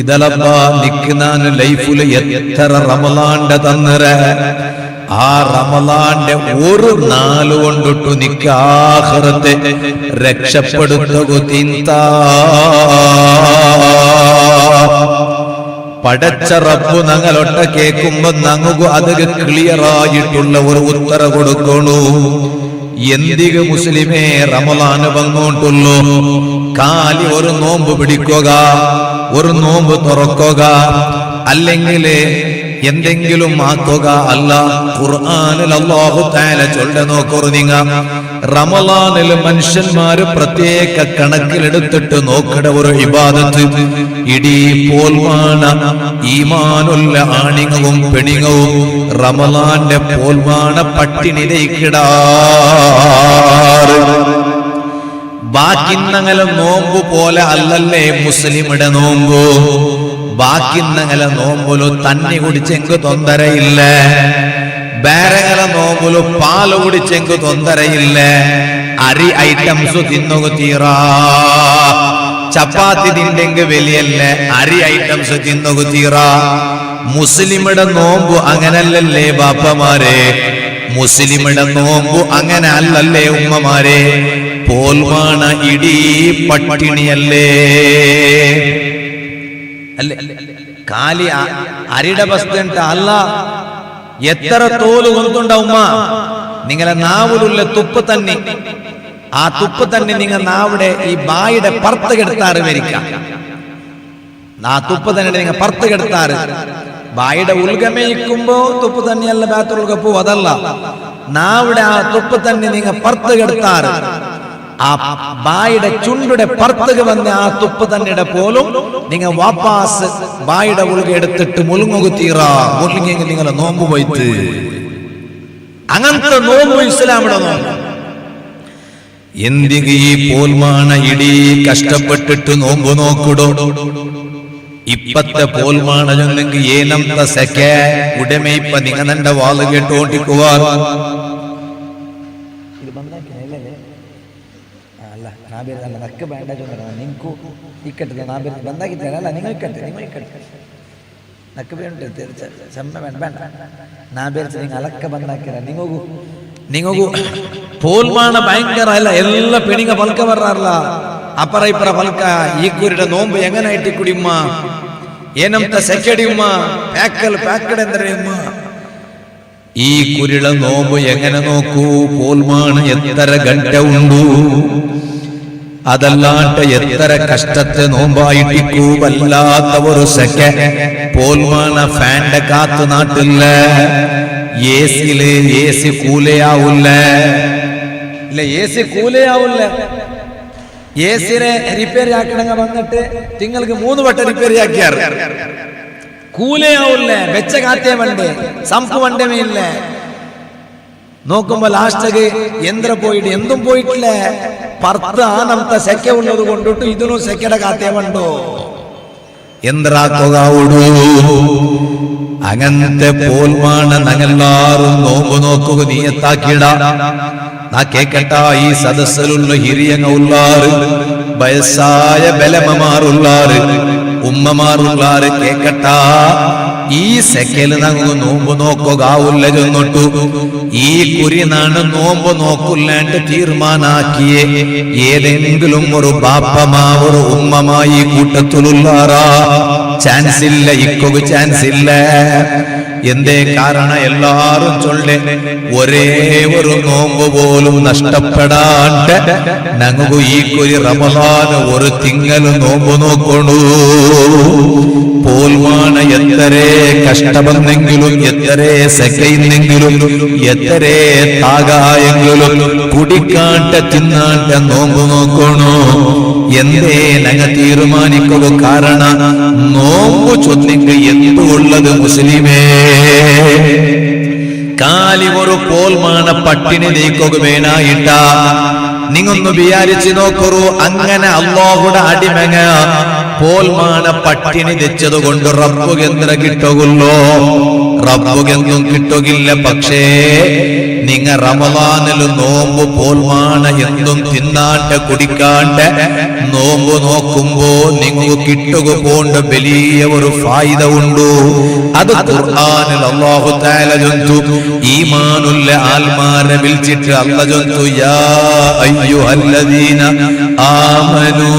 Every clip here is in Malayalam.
ഇതലപ്പ നിൽക്കുന്ന ലൈഫില് എത്ര റമളാന്റെ തന്നറ ആ റമളാന്റെ ഒരു നാല് കൊണ്ടിട്ടു നിക്ക ആഖിറത്തെ രക്ഷപ്പെടുത്തുക തിന്ത പടച്ച റബ്ബ് ഞങ്ങളൊട്ട കേൾക്കുമ്പോ ഞങ്ങൾക്ക് അത് ക്ലിയർ ആയിട്ടുള്ള ഒരു ഉത്തര കൊടുക്കണു. എന്തിക മുസ്ലിമേ റമളാന് വന്നോണ്ടുള്ളൂ, കാലി ഒരു നോമ്പ് പിടിക്കുക, ഒരു നോമ്പ് തുറക്കുക, അല്ലെങ്കിൽ എന്തെങ്കിലും ആക്കുക. അല്ല ഖുർആനിൽ അല്ലാഹു തആല ചൊല്ല നോക്കൂ, നിങ്ങ റമളാനിൽ മനുഷ്യന്മാര് പ്രത്യേക കണക്കിലെടുത്തിട്ട് നോക്കട ഒരു ഇബാദത്ത് ഇടീ പോൽമാന ഈമാനുള്ള ആണിങ്ങവും പെണിങ്ങവും റമളാന്റെ പോൽമാന പട്ടിണിയിലേക്കിടാ. ബാക്കിന്നങ്ങലെ നോമ്പ് പോലെ അല്ലല്ലേ മുസ്ലിമിടെ നോമ്പ്. ബാക്കിന്നങ്ങലെ നോമ്പുലു തണ്ണി കുടിച്ചെങ്കു തൊന്തരയില്ല, ಬೇರೆಗಳ ನೋವುಲು ಪಾಲು ಕುಡಿಚೆಂಗು ತೊಂದರೆ ಇಲ್ಲ. ಅರಿ ಐಟಮ್ಸು ತಿನ್ನೋಗು ತೀರಾ, ಚಪಾತಿ ತಿಂಡೆಂಗು വെളിയല്ല, അരി ഐറ്റംസ് തിന്നോകു തീറാ. മുസ്ലിമിടെ നോമ്പു അങ്ങനല്ലല്ലേ ബാപ്പമാരെ, മുസ്ലിമിടെ നോമ്പു അങ്ങനെ അല്ലല്ലേ ഉമ്മമാരെ. പോൽമാണ ഇടീ പട്ടിണിയല്ലേ അല്ലേ. കാലി അരിയുടെ ബസ്തുണ്ട് അല്ല, എത്ര തോല് കൊണ്ടുണ്ടാവുമ്മ. നിങ്ങളെ നാവിലുള്ള തുപ്പ് തന്നെ, ആ തുപ്പ് തന്നെ നിങ്ങൾ നാവിടെ ഈ ബായുടെ പുറത്ത് കെടുത്താറ് വരിക്കാം. ആ തുപ്പ് തന്നെ നിങ്ങൾ പുറത്ത് കെടുത്താറ്. ബായുടെ ഉൽഗമയിക്കുമ്പോ തുപ്പ് തന്നെയല്ല ബാത്തുൽഗ പോ, അതല്ല. നാവിടെ ആ തുപ്പ് തന്നെ നിങ്ങൾ പുറത്ത് കെടുത്താറ്. ആ ബായുടെ ചുണ്ടുടെ പുറത്തേക്ക് വന്ന ആ തുപ്പ് തന്നെ പോലും നിങ്ങൾ വാപ്പാസ് ബായുടെ ഉൾഗ എടുത്തിട്ട് മുളുങ്ങു തീറാ. മുളുങ്ങെങ്കിൽ നിങ്ങളെ നോമ്പ് പോയിട്ട് അങ്ങനത്തെ നോമ്പ് ഇസ്ലാമിടെ നോമ്പ്. എന്തിക ഈ പോൽമാണ ഇടീ കഷ്ടപ്പെട്ടിട്ട് നോമ്പ് നോക്കിടോ. ഇപ്പത്തെ പോൽമാണ ചൊന്നെങ്കിൽ ಏನಂತ ಸೆಕೆ ಉಡೆಮೆ ಇಪ್ಪ ನಿಂಗ ನಂಡ ವಾಲು ಗೆಟ್ಟು ಓಟಿಕುವ ಅಲ್ಲ ನಾ ಬೇರೆ ಅಲ್ಲ ನಕ್ಕ ಬ್ಯಾಂಡೇಜ್ ಅಂದ್ರೆ ನಿಂಕು ಇಕ್ಕಟ್ಟಿದೆ ನಾ ಬೇರೆ ಬಂದಾಗಿದ್ದೇನೆ ಅಲ್ಲ നിങ്ങൾ ഇക്കട്ടെ നിങ്ങൾ ഇക്കട്ടെ നക്ക് വേണ്ട ചെമ്മ വേണ്ട വേണ്ട ನಾ ಬೇರೆ നിങ്ങൾ അലക്ക ಬಂದಾಕಿರ നിങ്ങു പോൽമാണ ഭയങ്കര അല്ല. എല്ലാ പെണിങ്ങ പൽക്ക വരാറില്ല, ಅಪರ ಇಪರ ಫಲಕ. ಈ ಕುರಿಡ ನೋಂಬು ಎಂಗನಾಯ್ಟಿ ಕುಡಿಮ್ಮ, ಏನಂತ ಸೆಕೆಡಿಮ್ಮ, ಪ್ಯಾಕಡ್ ಎಂದರೆ ಇಮ್ಮ. ಈ ಕುರಿಳ ನೋಂಬು ಎಂಗನ ನೋಕು. പോൽമാണ എത്ര ಗಂಟೆ ಉಂಡು, അതല്ലാണ്ട് എത്ര കഷ്ടത്തെ നോമ്പായിട്ടിക്കൂ. വല്ലാത്തവരു സെക്കെ പോൽമാണ ഫാന്റെ കാത്ത് നാട്ടില്ല, ഏസില് ഏസി കൂലയാവില്ല, ഇല്ല ഏസി കൂലയാവില്ല. ഏസിനെ റിപ്പയർ ആക്കണങ്ങ വന്നിട്ട് തിങ്ങൾക്ക് 3 വട്ടം റിപ്പയർ ആക്കിയാറ്. കൂലയാവില്ല, വെച്ച കാത്തേ വണ്ടേ സംപ് വണ്ടമേ ഇല്ല. നോക്കുമ്പോ ലാസ്റ്റ് യന്ത്ര പോയിട്ട് എന്തും പോയിട്ടില്ല. പർത്ത് ആനന്ത സെക്ക ഉള്ളത് കൊണ്ടിട്ട് ഇതിനും സെക്കയുടെ കാത്തേ വണ്ടോ യന്ത്രാക്കുക. അങ്ങനത്തെ പോൽമാണ ഞങ്ങളാരും നോമ്പ് നോക്കുക നീയത്താക്കിട. നാ കേക്കട്ട, ഈ സദസ്സിലുള്ള ഹിരിയങ്ങ ഉള്ളാറ്, വയസ്സായ ബലമമാറുള്ളാറ്, ഉമ്മമാറുള്ളാറ് കേക്കട്ട. ഈ സെക്കല് ഞങ്ങൾ നോമ്പ് നോക്കുക ചെന്നിട്ടു. ഈ കുരിനാണ് നോമ്പ് നോക്കില്ലാണ്ട് തീരുമാനാക്കിയേ ഏതെങ്കിലും ഒരു ബാപ്പമാ ഒരു ഉമ്മമായി കൂട്ടത്തിലുള്ളാറാ? ചാൻസ് ഇല്ല, ഇക്കൊക്കെ ചാൻസ് ഇല്ല. എന്തേ കാരണ എല്ലാരും ചൊല്ലെ ഒരേ ഒരു നോമ്പ് പോലും നഷ്ടപ്പെടാണ്ട് ഞങ്ങൾക്ക് ഈ കുരി റമളാന് ഒരു തിങ്കൾ നോമ്പ് നോക്കണു. പോൽമാണ എത്രേ കഷ്ടമെന്നെങ്കിലും, എത്രേ സെക്കയിന്നെങ്കിലും, എത്രേ താകായെങ്കിലും കുടിക്കാണ്ട തിന്നാണ്ട നോമ്പ് നോക്കണു. എന്തേ ഞങ്ങൾ തീരുമാനിക്കുക? കാരണം നോമ്പ് ചൊന്നെങ്കിൽ എന്തുള്ളത് മുസ്ലിമേ? കാലി ഒരു പോൽമാണ പട്ടിണി നീക്കുക വേണായിട്ട നിങ്ങൊന്ന് വിചാരിച്ചു നോക്കൂ. അങ്ങനെ അല്ലാഹുടെ അടിമങ്ങ പോൽമാണ പട്ടിണി തെച്ചതുകൊണ്ട് റബ്ബുകെന്ത്ര കിട്ടുകയുള്ളോ? റബ്ബുകെന്തും കിട്ടുകില്ല. പക്ഷേ നിങ്ങ റമളാനിൽ നോമ്പ് പോൽമാണ എന്തും തിന്നാണ്ട് കുടിക്കാണ്ട് നോമ്പ് നോക്കുമ്പോ നിങ്ങൾക്ക് കിട്ടുക പോണ്ട വലിയ ഒരു ഫായിദ ഉണ്ട്. അത് ഖുർആനിൽ അല്ലാഹു തആല ചൊല്ലുന്നു, ഈമാനുള്ള ആൽമാരെ വിളിച്ചിട്ട് അല്ലാഹു ചൊല്ലുന്നു, യാ അയ്യുഹല്ലദീന ആമനൂ,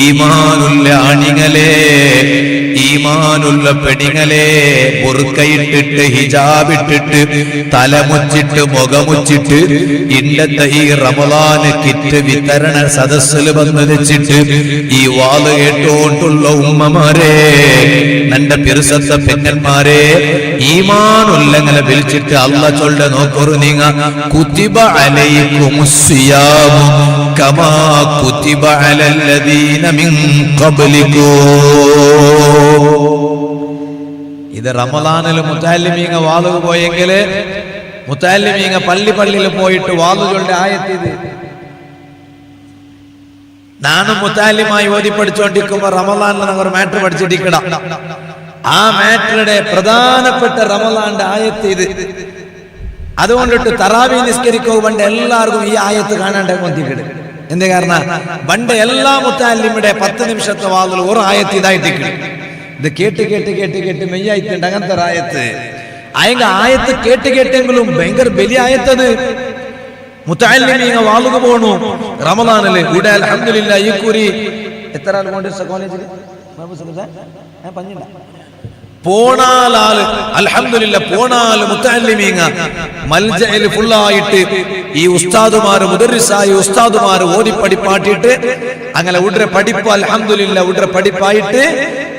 ഈമാനുള്ള അണികളെ, ഈമാനുള്ള പെണിങ്ങളെ, ബുർക്കയിട്ടിട്ട് ഹിജാബിട്ടിട്ട് തലമുച്ചിട്ട് മുഖമുച്ചിട്ട് ഇന്നത്തെ ഈ റമളാന് കിറ്റ് വിതരണ സദസ്സിൽ വന്ന് വെച്ചിട്ട് ഈ വാല് കേട്ടോണ്ടുള്ള ഉമ്മമാരെ, നന്റെ പിറുസത്ത പെങ്ങന്മാരെ, ഈമാനുള്ളങ്ങനെ വിളിച്ചിട്ട് അല്ലാഹു ചൊല്ല നോക്കൊരു നിങ്ങ, കുതിബ അലൈക്കുമുസ്സിയാമു കമാ കുതിബ അലല്ലദീന മിൻ ഖബ്ലിക്കും. ഇത് റമളാനിൽ മുത്തഅല്ലിമീങ്ങ വാളു പോയെങ്കിൽ മുത്തഅല്ലിമീങ്ങ പള്ളിയിൽ പോയിട്ട് വാളു ചൊല്ലേണ്ട ആയത്ത് ഇത്. നാനും മുത്തഅല്ലിമായി ഓതി പഠിച്ചുകൊണ്ടിരിക്കുമ്പോ റമളാനിൽ ഞങ്ങൾ ഒരു മാറ്റർ പഠിച്ചിട്ടിക്കട. ആ മാറ്ററുടെ പ്രധാനപ്പെട്ട റമളാന്റെ ആയത്ത് ഇത്. അതുകൊണ്ടിട്ട് തറാവീഹ് നിസ്കരിക്കുക പണ്ട് എല്ലാവർക്കും ഈ ആയത്ത് കാണാണ്ട് കൊണ്ടിരിക്കട്. എന്ത് കാരണം? പണ്ട് എല്ലാ മുത്തഅല്ലിമിയുടെ 10 നിമിഷത്തെ വാതിൽ ഒരു ആയത്ത് ഇതായിട്ടിരിക്കും. ഇത് കേട്ട് കേട്ട് കേട്ട് കേട്ട് മെയ്യായിട്ടുണ്ട് അങ്ങനത്തെ ആയത്ത്. അയങ്ക ആയത്ത് കേട്ട് കേട്ടെങ്കിലും ഭയങ്കര വലിയ ആയത്തത്. മുത്തഅല്ലിമീങ്ങ വാളുക പോണു റമളാനില്. ഇവിടെ അൽഹംദുലില്ലാ ഈ കുറി എത്ര ആൾ കൊണ്ട് കോളേജിൽ പോണാലാല് അൽഹംദുലില്ലാ പോണാല് മുത്തഅല്ലിമീങ്ങ മൽജയിൽ ഫുള്ളായിട്ട് ഈ ഉസ്താദുമാര് മുദർരിസായി ഉസ്താദുമാര് ഓടി പഠിപ്പാട്ടിട്ട് അങ്ങനെ ഉടനെ പഠിപ്പ് അൽഹംദുലില്ലാ ഉടനെ പഠിപ്പായിട്ട്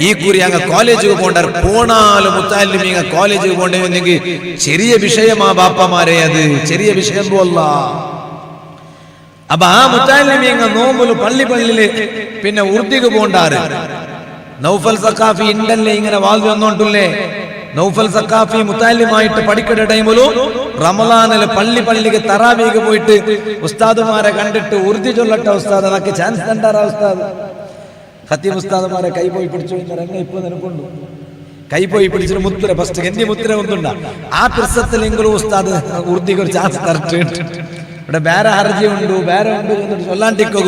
ഈ കുറി അങ്ങ് കോളേജിൽ പോകണ്ട. പോണാല് മുത്തഅല്ലിമീങ്ങ കോളേജിൽ പോകണ്ടെങ്കിൽ ചെറിയ വിഷയമാ ബാപ്പമാരെ, അത് ചെറിയ വിഷയം പോല്ല. അപ്പൊ ആ മുത്തഅല്ലിമീങ്ങ നോമ്പുല് പള്ളിയില് പിന്നെ ഉറുദിക്ക് പോണ്ടാറ്. നൗഫൽ സഖാഫി ഇണ്ടല്ലേ ഇങ്ങനെ വാങ്ങി വന്നോണ്ടില്ലേ? നൗഫൽ സഖാഫി മുത്തഅല്ലിമായിട്ട് പഠിക്കുന്ന ടൈമിലും റമളാനിൽ പള്ളിക്ക് തറാവീഹ് പോയിട്ട് ഉസ്താദുമാരെ കണ്ടിട്ട് ഉറുദി ചൊല്ലട്ടെ ഉസ്താദ്, അതൊക്കെ ചാൻസ് തണ്ടാറാ ഉസ്താദ്. ഖത്തീബ് ഉസ്താദുമാരെ കൈ പോയി പിടിച്ചു രംഗ ഇപ്പൊ നിനക്കുണ്ട്. കൈ പോയി പിടിച്ചിട്ട് മുത്തുര ഫസ്റ്റ് ഗന്നി മുത്തുര ഒന്നുണ്ട. ആ പ്രസത്തിലെങ്കിലും ഉസ്താദ് ഉറുദിക്ക് ഒരു ചാൻസ് തരട്ടുണ്ട്. ഇവിടെ വേറെ ഹർജി ഉണ്ട് വേറെ ഉണ്ട് എന്നിട്ട് ചൊല്ലാണ്ടിക്കോ.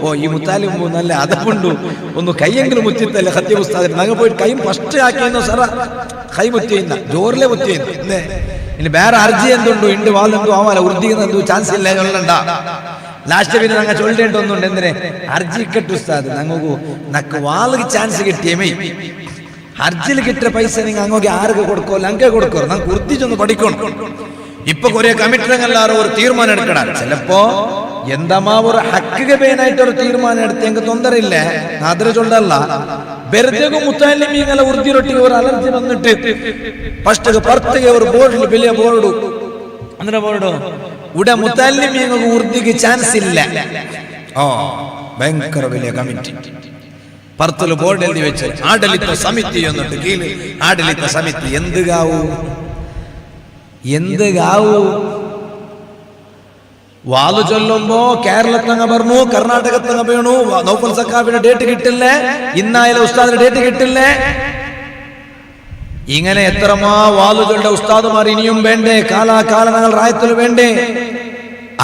ഓ ഈ മുത്താലിം നല്ല അതപ്പുണ്ടു, ഒന്ന് കൈയെങ്കിലും മുത്തിത്തല്ലേ ഖത്തീബ് ഉസ്താദ്. ഞങ്ങൾ പോയിട്ട് കൈ ഫസ്റ്റ് ആക്കിയെന്നോ സാറ കൈ മുത്തിയുന്ന ജോറിലെ മുത്തിയുന്നു. ഇനി വേറെ ഹർജി എന്തുണ്ടോ ഇണ്ട് വാലെന്തോ ആവാല ഉറുദിക്കുന്ന എന്തോ ചാൻസ് ഇല്ല ചൊല്ലണ്ട. ലാസ്റ്റ് പിന്നെ ഞങ്ങൾ ചൊല്ലേണ്ടൊന്നുണ്ട്. എന്തിനെ ഹർജി കിട്ടു ഉസ്താദ് ഞങ്ങൾക്ക് നക്ക് വാളിക്ക് ചാൻസ് കിട്ടിയമേ. ഹർജിയിൽ കിട്ടിയ പൈസ നിങ്ങൾ അങ്ങോട്ട് ആർക്ക് കൊടുക്കോ ലങ്ക കൊടുക്കോ? ഞങ്ങൾക്ക് ഉറുദിച്ചൊന്ന് പഠിക്കണം. ഇപ്പൊ കുറെ കമ്മിറ്റികളെല്ലാരും ഒരു തീരുമാനം എടുക്കണം. ചിലപ്പോ എന്താ ഒരു ഹക്ക് പേനായിട്ട് ഒരു തീരുമാനം എടുത്തെങ്കിൽ തൊന്തരയില്ല. അതിന് ചൊല്ലല്ല വെറുതെ മുത്തഅല്ലിമീങ്ങളെ ഉറുദി റൊട്ടിക്ക് ഒരു അലർജി വന്നിട്ട് ഫസ്റ്റ് പുറത്തേക്ക് ഒരു ബോർഡിൽ വലിയ ബോർഡ് അങ്ങനെ ബോർഡോ ഇവിടെ മുത്തഅല്ലിമീങ്ങൾക്ക് ഉറുദിക്ക് ചാൻസ് ഇല്ല. ഓ ഭയങ്കര വലിയ കമ്മിറ്റി പുറത്തുള്ള ബോർഡ് എഴുതി വെച്ച് ആഡളിത സമിതി എന്നിട്ട് കീഴിൽ ആഡളിത സമിതി എന്ത് ഗാവു വാളു ചൊല്ലുമ്പോ കേരളത്തങ്ങ പറഞ്ഞു കർണാടകത്തങ്ങ വീണു. നൗഫൽ സഖാഫിയുടെ ഡേറ്റ് കിട്ടില്ലേ, ഇന്നായാലും ഉസ്താദിന്റെ ഡേറ്റ് കിട്ടില്ലേ. ഇങ്ങനെ എത്രമാ വാളു ചൊല്ല ഉസ്താദുമാർ ഇനിയും വേണ്ടേ? കാലാകാലങ്ങൾ റായത്തിൽ വേണ്ടേ?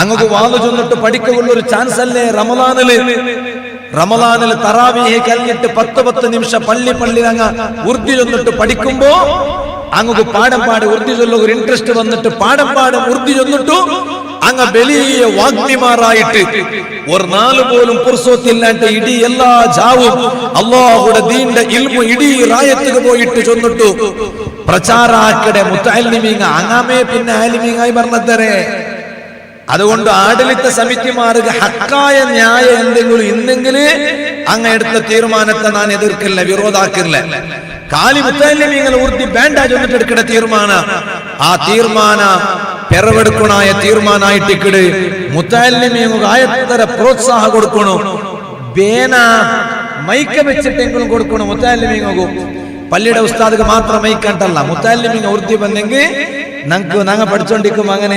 അങ്ങക്ക് വാളു ചൊല്ലിട്ട് പഠിക്കുള്ളൊരു ചാൻസ് അല്ലേ റമളാനിൽ തറാവീഹ് കഴിഞ്ഞിട്ട് 10 നിമിഷം പള്ളി അങ്ങ് ഉറുദി ചൊല്ലിട്ട് പഠിക്കുമ്പോ അങ്ങക്ക് പാടം പാട് ഉറുദി ചൊല്ല ഒരു ഇൻട്രസ്റ്റ് വന്നിട്ട് പാടം ഉറുദി ചൊല്ലിട്ടു അങ്ങ് വലിയ വാഗ്മിമാരായിട്ട് ഒരു നാല് പോലും പുർസോത്തില്ലാണ്ട് ഇടി എല്ലാ ജാവും അല്ലാഹുടെ ദീന്റെ ഇൽമു ഇടി റായത്തുക പോയിട്ട് ചൊന്നിട്ടു പ്രചാരാക്കടെ മുത്തഅല്ലിമീങ്ങ അങ്ങാമേ പിന്നെ ആലിമീങ്ങായി പറഞ്ഞതരെ. അതുകൊണ്ട് ആഡളിത സമിതിമാർക്ക് ഹക്കായ ന്യായ എന്തെങ്കിലും ഇന്നെങ്കിൽ അങ്ങ് എടുത്ത തീരുമാനത്തെ ഞാൻ എതിർക്കില്ല, വിരോധാക്കില്ല. കാലി മുത്തഅല്ലിമീങ്ങൾ ഉറുദി വേണ്ട ചൊന്നിട്ട് എടുക്കേണ്ട തീരുമാനം ആ തീരുമാന പെറവെടുക്കണായ തീരുമാനമായിട്ടിക്കട് മുത്തഅല്ലിമീങ്ങൾക്ക് ആയത്തര പ്രോത്സാഹ കൊടുക്കണു. വേന മൈക്ക വെച്ചിട്ടെങ്കിലും കൊടുക്കണം മുത്തഅല്ലിമീങ്ങൾക്ക്. പള്ളിയുടെ ഉസ്താദ് മാത്രം മൈക്കണ്ടല്ല. മുത്തഅല്ലിമീങ്ങ ഉറുദി വന്നെങ്കിൽ ഞങ്ങൾ പഠിച്ചോണ്ടിരിക്കും അങ്ങനെ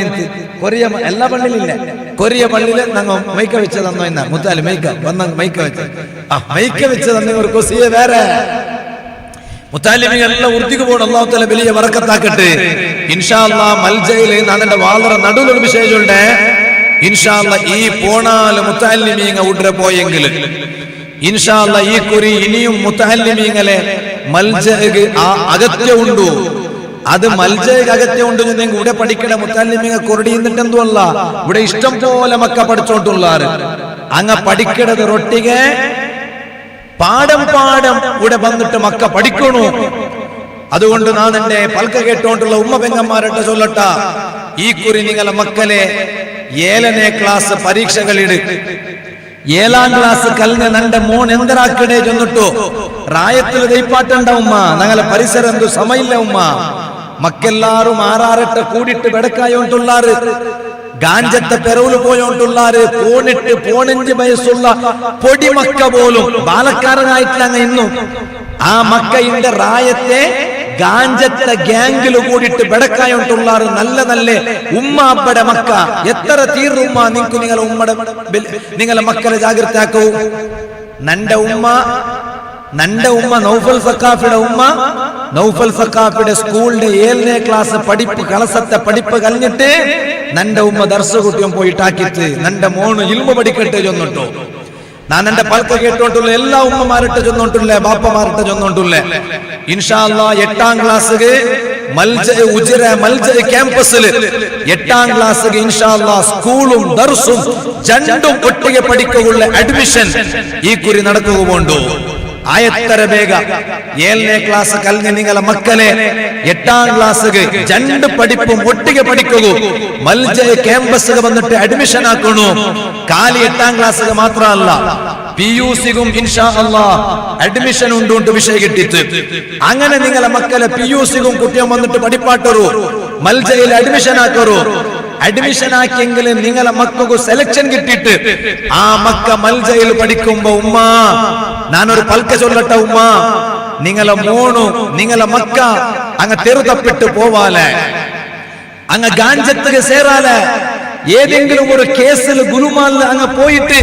കൊറിയ എല്ലാ പള്ളിയിലില്ല, കൊറിയ പള്ളിയില് ഞങ്ങൾ മൈക്ക വെച്ച് തന്നോ എന്നാ മുത്താല് മൈക്ക വന്ന മൈക്ക വെച്ച് മൈക്ക വെച്ച് തന്നെ ഒരു കൊസിയ വേറെ മുത്താലിമികൾ എല്ലാം ഉറുത്തിക്ക് പോകണം. അല്ലാഹു തആല വലിയ ബറക്കത്താക്കട്ടെ. ഇൻഷാ അല്ലാഹ് മൽജയില് നാന്റെ വാളറ നടുവിലൊരു വിശേഷമുണ്ട്. ഇൻഷാ അല്ലാഹ് ഈ പോണാല് മുത്താലിമീങ്ങ ഉടരെ പോയെങ്കിൽ ഇൻഷാ അല്ലാഹ് ഈ കുറി ഇനിയും മുത്താലിമീങ്ങളെ മൽജയ്ക്ക് അകത്യമുണ്ടു. അത് മൽജയ്ക്ക് അകത്യമുണ്ട്. നിങ്ങൾ ഇവിടെ പഠിക്കണ മുത്താലിമീങ്ങ കൊറടിയുന്നിട്ട് എന്തോ അല്ല, ഇവിടെ ഇഷ്ടം പോലെ മക്ക പഠിച്ചോണ്ടുള്ളാറ്. അങ്ങ പഠിക്കണത് റൊട്ടിಗೆ പാഠം ഇവിടെ വന്നിട്ട് മക്ക പഠിക്കണു. അതുകൊണ്ട് ഞാൻ എന്റെ പൽക്ക കേട്ടോണ്ടുള്ള ഉമ്മ പെങ്ങന്മാരുടെ ചൊല്ലട്ട, ഈ കുറി നിങ്ങളെ മക്കളെ 7ನೇ ക്ലാസ് പരീക്ഷകളിട്. 7ാം ക്ലാസ് കലിഞ്ഞ നന്റെ മോൻ എന്തരാക്കടേ ചെന്നിട്ടു റായത്തിൽ ദൈപ്പാട്ടുണ്ട ഉമ്മ. ഞങ്ങളെ പരിസരം എന്തു സമയില്ല ഉമ്മ. മക്കെല്ലാരും 6-6 കൂടിയിട്ട് വെടക്കായോണ്ടുള്ളാറ്, ഗാഞ്ചത്തെ പെറവില് പോയോണ്ടുള്ളാറ്, 15 വയസ്സുള്ള പൊടിമക്ക പോലും ബാലക്കാരനായിട്ടില്ല. അങ്ങ് ഇന്നും ആ മക്കയുടെ റായത്തെ ഗാഞ്ചത്തെ ഗ്യാങ്കില് കൂടിയിട്ട് ബെടക്കായോണ്ടുള്ളാറ്. നല്ല നല്ല ഉമ്മ അബ്ബടെ മക്ക എത്ര തീർമ്മ നിങ്ങക്ക് നിങ്ങളെ മക്കളെ ജാഗ്രത ആക്കൂ. നന്റെ ഉമ്മ നൗഫൽ സഖാഫിയുടെ ഉമ്മ, നൗഫൽ സഖാഫിയുടെ സ്കൂളിന്റെ 7ನೇ ക്ലാസ് പഠിപ്പ് കളസത്തെ പഠിപ്പ് കഴിഞ്ഞിട്ട് നന്റെ ഉമ്മ ദർസ് കുട്ടിയും പോയിട്ടാക്കിട്ട് നന്റെ മോണ് ഇൽമ പഠിക്കട്ടെ ചൊന്നിട്ടു. ഞാൻ എന്റെ പൽക്ക കേട്ടോണ്ടുള്ള എല്ലാ ഉമ്മമാരിട്ട് ചൊന്നോണ്ടില്ലേ, ബാപ്പമാരിട്ട് ചൊന്നോണ്ടില്ലേ. ഇൻഷാ അല്ലാഹ് 8ാം ക്ലാസ് മൽജ ക്യാമ്പസില് 8ാം ക്ലാസ് ഇൻഷാ അല്ലാഹ് സ്കൂളും ദർസും രണ്ടും ഒട്ടിಗೆ പഠിക്കുള്ള അഡ്മിഷൻ ഈ കുറി നടക്കുക പോണ്ടു. ആയത്തര ಬೇಗ 7ನೇ ക്ലാസ് കലിഞ്ഞ നിങ്ങളെ മക്കളെ 8ാം ക്ലാസ് 2 പഠിപ്പും ഒട്ടിಗೆ പഠിക്കൂ. മൽജ ക്യാമ്പസ് വന്നിട്ട് അഡ്മിഷൻ ആക്കണു. കാലി 8ാം ക്ലാസ് മാത്രമല്ല, PUC-ക്കും ഇൻഷാ അല്ലാഹ് അഡ്മിഷൻ ഉണ്ട് വിഷയം കിട്ടിയിട്ട്. അങ്ങനെ നിങ്ങളെ മക്കളെ PUC-ക്കും കുട്ടിയും വന്നിട്ട് പഠിപ്പാട്ടറു, മൽജയിൽ അഡ്മിഷൻ ആക്കറു. അഡ്മിഷൻ ആക്കിയെങ്കിൽ നിങ്ങളെ മക്കൾക്ക് സെലക്ഷൻ കിട്ടിയിട്ട് ആ മക്ക മൽജയിൽ പഠിക്കുമ്പോ ഉമ്മ ഞാനൊരു പൽക്ക ചൊല്ലട്ട ഉമ്മ, നിങ്ങളെ മോണു നിങ്ങളെ മക്ക അങ്ങ് തെറുതപ്പെട്ട് പോവാലെ, അങ്ങ് ഗാഞ്ചത്തുക സേറാലെ, ഏതെങ്കിലും ഒരു കേസിൽ ഗുലുമാലിൽ അങ്ങ് പോയിട്ട്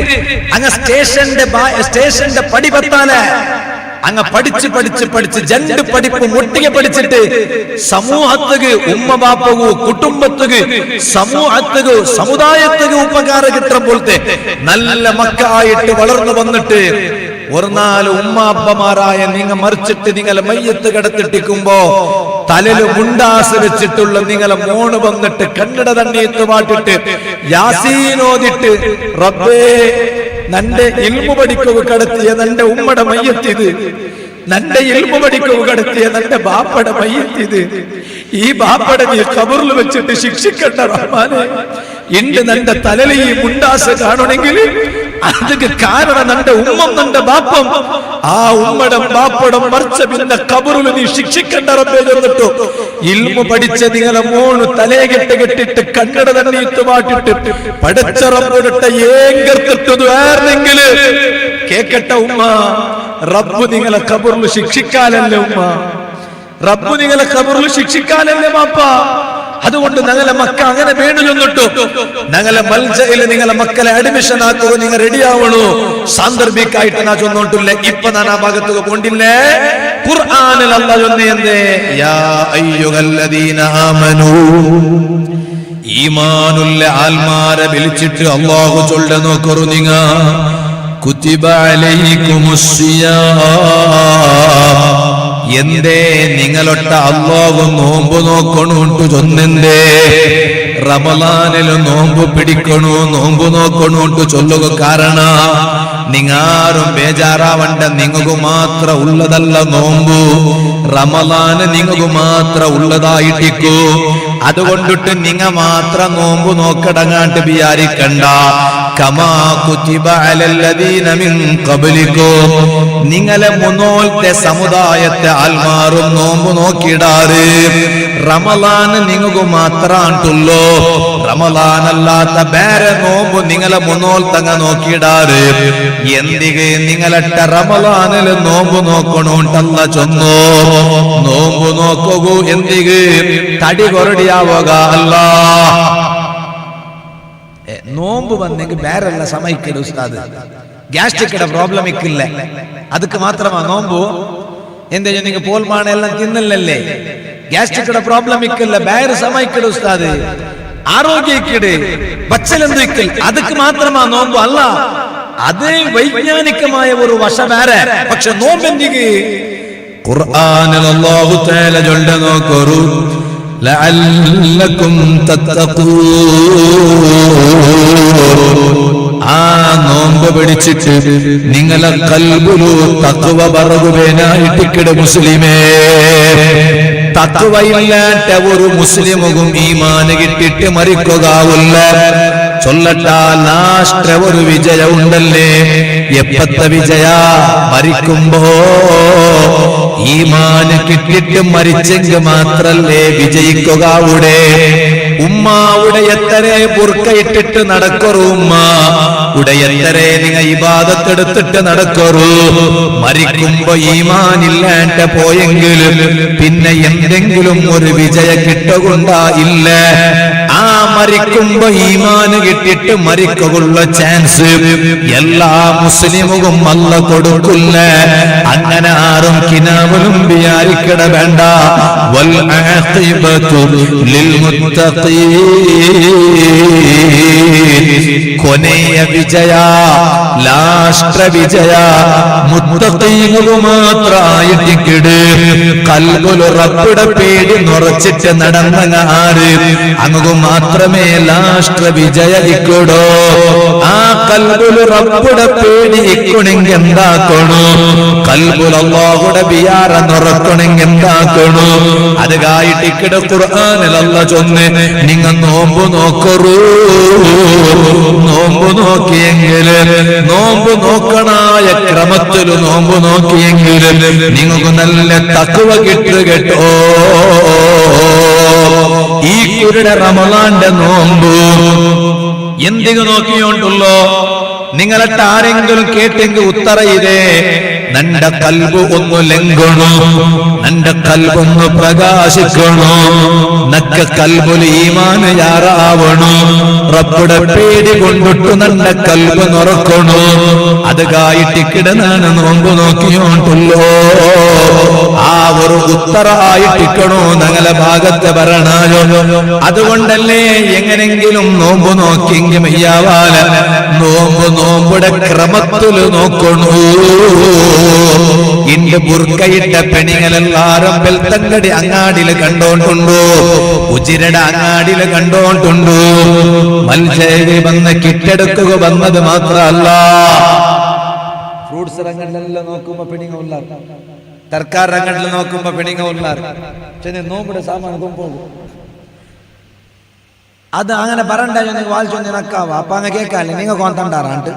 അങ്ങ് സ്റ്റേഷന്റെ പടി പത്താലെ അങ്ങ് പഠിച്ച് 2 പഠിപ്പും ഒട്ടിಗೆ പഠിച്ചിട്ട് സമൂഹത്തുക്ക് ഉമ്മ ബാപ്പകു കുടുംബത്തുക്ക് സമൂഹത്തുക്ക് സമുദായത്തുക്ക് ഉപകാരം കിട്ടുന്ന പോലത്തെ നല്ല മക്കളായിട്ട് വളർന്നു വന്നിട്ട് ഒരു നാല് ഉമ്മ അപ്പമാരായ നിങ്ങൾ മറിച്ചിട്ട് നിങ്ങളെ മയ്യത്ത് കിടത്തിട്ടിക്കുമ്പോ തലയില് മുണ്ടാസ് വെച്ചിട്ടുള്ള നിങ്ങളെ മോണ് വന്നിട്ട് കന്നഡ തണ്ണീത്ത് പാട്ടിട്ട് യാസീനോദിട്ട് റബ്ബേ നന്റെ ഇൽമു പഠിക്കവ് കടത്തിയ നന്റെ ഉമ്മയുടെ മയ്യത്തിത്, നന്റെ ഇൽമു പഠിക്കവ് കടത്തിയ നന്റെ ബാപ്പയുടെ മയ്യത്തിത്, ഈ ബാപ്പയുടെ നീ ഖബറിൽ വെച്ചിട്ട് ശിക്ഷിക്കണ്ട റഹ്മാനെ. ഇണ്ട് നന്റെ തലയിൽ ഈ മുണ്ടാസ് കാണണമെങ്കിൽ അതിന് കാരണം നന്റെ ഉമ്മം നന്റെ ബാപ്പം, ആ ഉമ്മടം ബാപ്പടം മറിച്ച പിന്നെ ഖബറിൽ നീ ശിക്ഷിക്കണ്ട റബ്ബേ എന്നിട്ടു ഇൽമു പഠിച്ച നിങ്ങളെ മോണ് തലയെകെട്ട് കെട്ടിട്ട് കന്നഡ തണ്ണീത്ത് പാട്ടിട്ട് പഠിച്ച റബ്ബിട്ട് ഏങ്കർത്തിട്ടത് ആയിരുന്നെങ്കിൽ കേക്കട്ട ഉമ്മ, റബ്ബ് നിങ്ങളെ ഖബറിൽ ശിക്ഷിക്കാനല്ലേ ഉമ്മ, റബ്ബ് നിങ്ങളെ ഖബറിൽ ശിക്ഷിക്കാനല്ലേ ബാപ്പ. അതുകൊണ്ട് ഞങ്ങളെ മക്ക അങ്ങനെ വേണു ചെന്നിട്ടു ഞങ്ങളെ മൽജയിൽ നിങ്ങളെ മക്കളെ അഡ്മിഷൻ ആക്കുക, നിങ്ങൾ റെഡി ആവണു. സാന്ദർഭികമായിട്ട് ഞാൻ ചൊന്നോണ്ടില്ല. ഇപ്പൊ ഞാൻ ആ ഭാഗത്ത് പോണ്ടില്ലേ. ഖുർആനിൽ അല്ലാഹു ചൊന്നേ യാ അയ്യുഹല്ലദീന ആമനൂ, ഈമാനുള്ള ആൽമാരെ വിളിച്ചിട്ട് അല്ലാഹു ചൊല്ല നോക്കറു നിങ്ങ കുതിബ അലൈക്കുമുസ്സിയാം, എന്തേ നിങ്ങളൊട്ട അല്ലാഹു നോമ്പ് നോക്കണുണ്ടു ചൊന്നെന്തേ റമളാനില് നോമ്പ് പിടിക്കണു നോമ്പ് നോക്കണുണ്ടു ചൊല്ലുക. കാരണ നിങ്ങാരും ബേജാറാവണ്ട, നിങ്ങൾക്ക് മാത്ര ഉള്ളതല്ല നോമ്പ്, റമളാന് നിങ്ങൾക്ക് മാത്ര ഉള്ളതായിട്ടിക്കൂ. അതുകൊണ്ടിട്ട് നിങ്ങ മാത്ര നോമ്പ് നോക്കടങ്ങാണ്ട് വിചാരിക്കണ്ട. കമാ കുതിബ അലല്ലദീന മിൻ ഖബ്ലികും, നിങ്ങളെ മുന്നോളത്തെ സമുദായത്തെ ആൽമാറും നോമ്പ് നോക്കിയിടാറ് റമളാന് നിങ്ങൾക്ക് മാത്രാണ്ടുള്ളോ റമളാനല്ലാത്ത വേറെ നോമ്പ് നിങ്ങളെ മുന്നോൾത്തങ്ങ നോക്കിയിടാറ് എന്തിಗೆ നിങ്ങളട്ട റമളാനിൽ നോമ്പ് നോക്കണോണ്ടല്ല ചൊന്നോ നോമ്പ് നോക്കൂ എന്തിಗೆ തടി കൊറടിയാവുക അല്ല നോമ്പ് വന്നെങ്കിൽ വേറെല്ല സമയക്കില്ല ഉസ്താദ് ഗ്യാസ്ട്രിക്കിന്റെ പ്രോബ്ലം ഇക്കില്ല ಅದಕ್ಕೆ മാത്രമാ നോമ്പ് എന്താ നിങ്ങൾ പോൽമാണ എല്ലാം തിന്നല്ലേ ഗ്യാസ്ട്രിക്കിന്റെ പ്രോബ്ലം ഇക്കില്ല വേറെ സമയക്കില്ല ഉസ്താദ് ആരോഗ്യ ഇക്കിട് ബച്ചലെന്തു ഇക്കിൽ ಅದಕ್ಕೆ മാത്രമാ നോമ്പ് അല്ല അതേ വൈജ്ഞാനികമായ ഒരു വശ വേറെ പക്ഷെ നോമ്പെന്തിಗೆ ഖുർആനിൽ അല്ലാഹു തആല ചൊല്ല നോക്കൂ ലഅല്ലകും തത്തഖൂൻ ആ നോമ്പ് പിടിച്ചിട്ട് നിങ്ങളെ കൽബിലു തഖ്വ ബറകുവേനായിട്ടിക്കിട് മുസ്ലിമേ തഖ്വയില്ലാത്ത ഒരു മുസ്ലിമും ഈമാന് കിട്ടിട്ട് മരിക്കുകയില്ല ചൊല്ലട്ട ലാസ്റ്റ് ഒരു വിജയം ഉണ്ടല്ലേ എപ്പത്തെ വിജയ മരിക്കുമ്പോ ഈമാന് കിട്ടിട്ട് മരിച്ചെങ്കിൽ മാത്രല്ലേ വിജയിക്കുക അവിടെ ഉമ്മ ഉടയത്തരെ ബുർക്കയിട്ടിട്ട് നടക്കൊരു ഉമ്മ ഉടയത്തരെ നിങ്ങൾ ഇബാദത്തെടുത്തിട്ട് നടക്കൊരു മരിക്കുമ്പോ ഈമാനില്ലാണ്ട് പോയെങ്കിലും പിന്നെ എന്തെങ്കിലും ഒരു വിജയ കിട്ടുകൊണ്ടാ ഇല്ല ആ മരിക്കുമ്പോ ഈമാന് കിട്ടിട്ട് മരിക്കുള്ള ചാൻസ് എല്ലാ മുസ്ലിമും അല്ല കൊടുക്കില്ല അങ്ങനെ ആരും കിനാവലും വിചാരിക്കട വേണ്ട വൽ ആഖിബതു ലിൽ മുത്തഖീൻ കൊനെയ വിജയ ലാസ്റ്റ് വിജയ മുത്തഖീനുകു മാത്രായിട്ടിക്കിട് കൽബുൽ റബ്ബുടെ പേടി നിറച്ചിട്ട് നടന്ന ആര് അങ്ങു മാത്രമേ ലാസ്റ്റ് വിജയ ഇക്കടോ ആ കൽബുൽ റബ്ബുടെ പേടി ഇക്കണെങ്കിൽ എന്താക്കണു കൽബുൽ അല്ലാഹുടെ ബിയാറ നിറക്കണെങ്കിൽ എന്താക്കണു അതുകായിട്ട് ഇക്കട ഖുർആനിൽ അല്ലാഹു ചൊന്ന് നിങ്ങൾ നോമ്പ് നോക്കറൂ നോമ്പ് നോക്കിയെങ്കിൽ നോമ്പ് നോക്കണായ ക്രമത്തിൽ നോമ്പ് നോക്കിയെങ്കിൽ നിങ്ങൾക്ക് നല്ല തഖ്വ കിട്ടു കേട്ടോ ഈ കുരുടെ റമളാന്റെ നോമ്പ് എന്തിനു നോക്കിയോണ്ടുള്ളോ നിങ്ങളട്ട് ആരെങ്കിലും കേട്ടെങ്കിൽ ഉത്തര ഇതേ നന്റെ കൽബ് ഒന്ന് ലംഘണു നന്റെ കൽബൊന്ന് പ്രകാശിക്കണു നക്ക കൽബുൽ ഈമാന് യാറാവണു റബ്ബുടെ പേടി കൊണ്ടിട്ട് നന്റെ കൽബ് നിറക്കണു അതുകായിട്ടിക്കിടനാണ് നോമ്പ് നോക്കിയോണ്ടുള്ളോ ആ ഒരു ഉത്തരായിട്ടിക്കണോ ഞങ്ങളെ ഭാഗത്തെ ഭരണായോ അതുകൊണ്ടല്ലേ എങ്ങനെങ്കിലും നോമ്പ് നോക്കിയെങ്കിൽ മയ്യാവാല നോമ്പ് നോമ്പുടെ ക്രമത്തിൽ നോക്കണു ഇന്റെ ബുർക്കയിട്ട പെണികളെല്ലാരും ബെൽത്തങ്കടി അങ്ങാടില് കണ്ടോണ്ടുണ്ടോ ഉജിരയുടെ അങ്ങാടില് കണ്ടോണ്ടുണ്ടോ മത്സരി വന്ന് കിട്ടെടുക്കുക വന്നത് മാത്രല്ല ഫ്രൂട്ട്സ് രംഗങ്ങളിലെല്ലാം നോക്കുമ്പോ പെണിങ്ങ ഉള്ളാർ തർക്കാർ രംഗങ്ങളിൽ നോക്കുമ്പോ പെണിങ്ങ ഉള്ളാർ നോമ്പിടെ സാമാൻ പോകും അത് അങ്ങനെ പറണ്ട വായിച്ചോ നിനക്കാവ അപ്പൊ അങ്ങ് കേക്കാല്ലേ നിങ്ങൾ കോന്തണ്ടാറാണ്ട്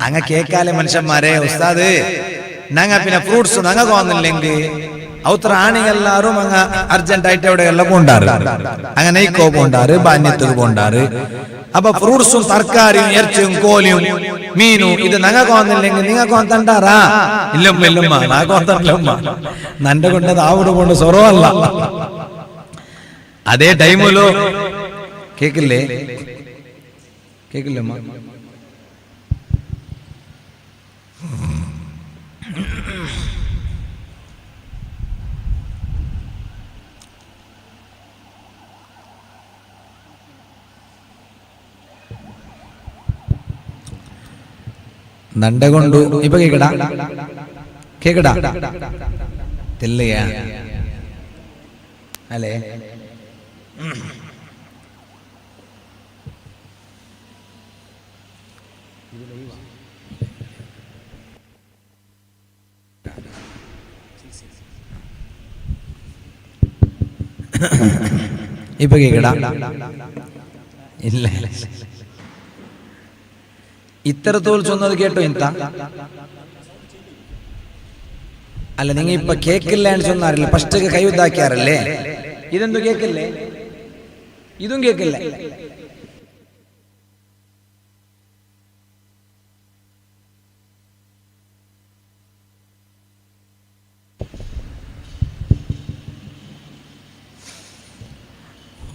അങ്ങ് കേക്കാലെ മനുഷ്യന്മാരെ ഉസ്താദ് ഞങ്ങ പിന്നെ ഫ്രൂട്ട്സ് ഞങ്ങ കോന്നില്ലെങ്കിൽ അവത്ര ആണികളെല്ലാരും അങ്ങ് അർജന്റായിട്ട് എവിടെയെല്ലാം കൊണ്ടാറ് അങ്ങനെ നെയ്ക്കോ പോണ്ടാറ് ബാന്യത്തുക്ക് പോണ്ടാറ് അപ്പൊ ഫ്രൂട്ട്സും തർക്കാരിയും ഇറച്ചിയും കോലിയും മീനും ഇത് ഞങ്ങ കോന്നില്ലെങ്കിൽ നിങ്ങൾ കോന്തണ്ടാറാ ഇല്ലമ്മ ഇല്ലമ്മ നാ കോന്തല്ലമ്മ നന്റെ കൊണ്ടത് ആവിടെ കൊണ്ട് സ്വറവല്ല അതേ ടൈമിലോ കേക്കില്ലേ കേക്കില്ലമ്മ നണ്ട കൊണ്ടു ഇപ്പൊ കേക്കടാ കേക്കടാ തെല്ലയാ അല്ലേ ഇപ്പൊ കേക്കടാ ഇല്ല ഇത്തരത്തോൽ ചൊന്നത് കേട്ടോ ഇന്ത അല്ല നിങ്ങൾ ഇപ്പൊ കേക്കില്ല എന്ന് ചൊന്നാറില്ല ഫസ്റ്റ് കൈ ഉദ്ധാക്കിയാറല്ലേ ഇതെന്തു കേക്കില്ലേ ഇതും കേക്കില്ല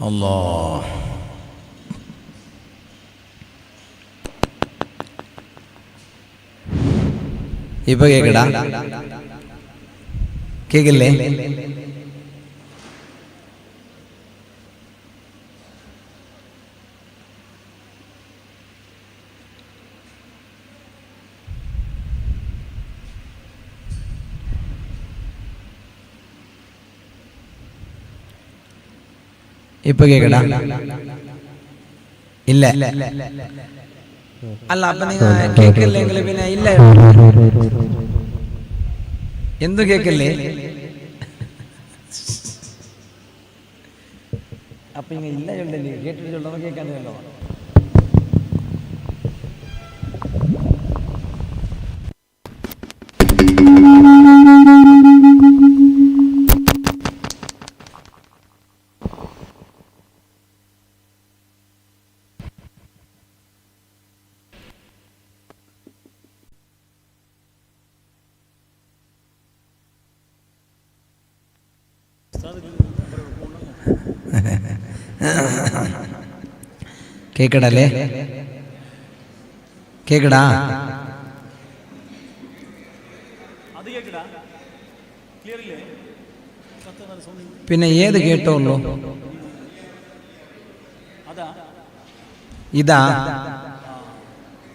അല്ലാഹ് ഇപ്പൊ കേക്കടാ കേക്കില്ലേ ഇപ്പൊ കേക്കടാ ഇല്ല അല്ല അപ്പൊ നിങ്ങൾ കേക്കില്ലെങ്കിൽ പിന്നെ ഇല്ല എന്തു കേക്കില്ലേ അപ്പൊ ഇങ്ങ ഇല്ല ചൊല്ലല്ലേ കേട്ടിട്ട് ചൊല്ലണം കേൾക്കാണ്ടല്ലോ കേക്കടല്ലേ കേക്കടാ പിന്നെ ഏത് കേട്ടോള്ളൂ ഇതാ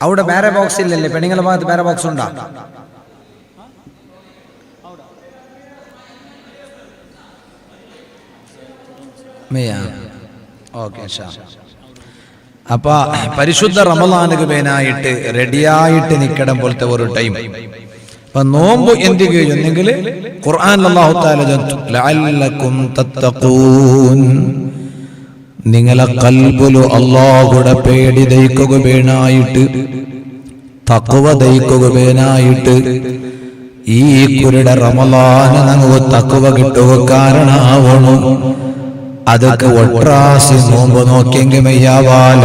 അവിടെ വേറെ ബോക്സ് ഇല്ലല്ലേ പെണ്ണുങ്ങളുടെ ഭാഗത്ത് വേറെ ബോക്സ് ഉണ്ടോ ഓക്കെ അപ്പൊ പരിശുദ്ധ റമളാനുക്ക് വേനായിട്ട് റെഡിയായിട്ട് നിൽക്കണം പോലത്തെ ഒരു ടൈം അപ്പൊ നോമ്പ് എന്തെങ്കിൽ ഖുർആൻ അല്ലാഹു തആല ലഅല്ലകും തത്തഖൂൻ നിങ്ങളെ ഖൽബിലു അല്ലാഹുടെ പേടി ദയിക്കുക വേനായിട്ട് തഖ്വ ദയിക്കുക വേനായിട്ട് ഈ കുരുടെ റമളാൻ നമുക്ക് തഖ്വ കിട്ടുക കാരണമാവണം അതൊക്കെ ഒട്രാസി നോമ്പ് നോക്കിയെങ്കിൽ മെയ്യാവാല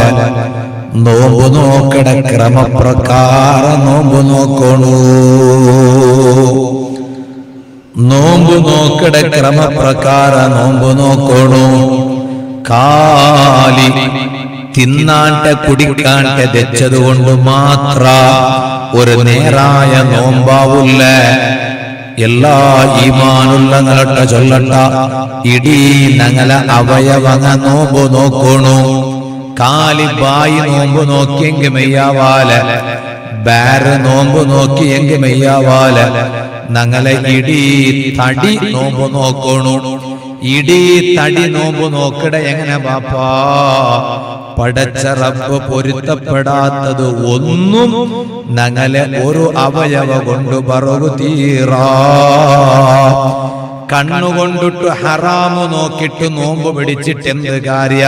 നോമ്പ് നോക്കട ക്രമപ്രകാരം നോമ്പ് നോക്കണു നോമ്പ് നോക്കട ക്രമപ്രകാരം നോമ്പ് നോക്കണു കാലി തിന്നാണ്ട കുടിക്കാണ്ട തെച്ചത് കൊണ്ട് മാത്ര ഒരു നേരായ നോമ്പാവില്ല എല്ലാ ഈമാനുള്ള ഞങ്ങളട്ട ചൊല്ലട്ട ഇടീ ഞങ്ങളെ അവയവങ്ങ നോമ്പ് നോക്കണു കാലി ബായി നോമ്പ് നോക്കിയെങ്കിൽ മെയ്യാവാല ബാര് നോമ്പ് നോക്കിയെങ്കിൽ മെയ്യാവാല ഞങ്ങളെ ഇടീ തടി നോമ്പ് നോക്കണു ഇടീ തടി നോമ്പ് നോക്കട എങ്ങനെ ബാപ്പാ പടച്ച റബ്ബ് പൊരുത്തപ്പെടാത്തത് ഒന്നും ഞങ്ങളെ ഒരു അവയവ കൊണ്ട് പറവു തീറാ കണ്ണുകൊണ്ടിട്ട് ഹറാമു നോക്കിട്ട് നോമ്പ് പിടിച്ചിട്ട് എന്ത് കാര്യ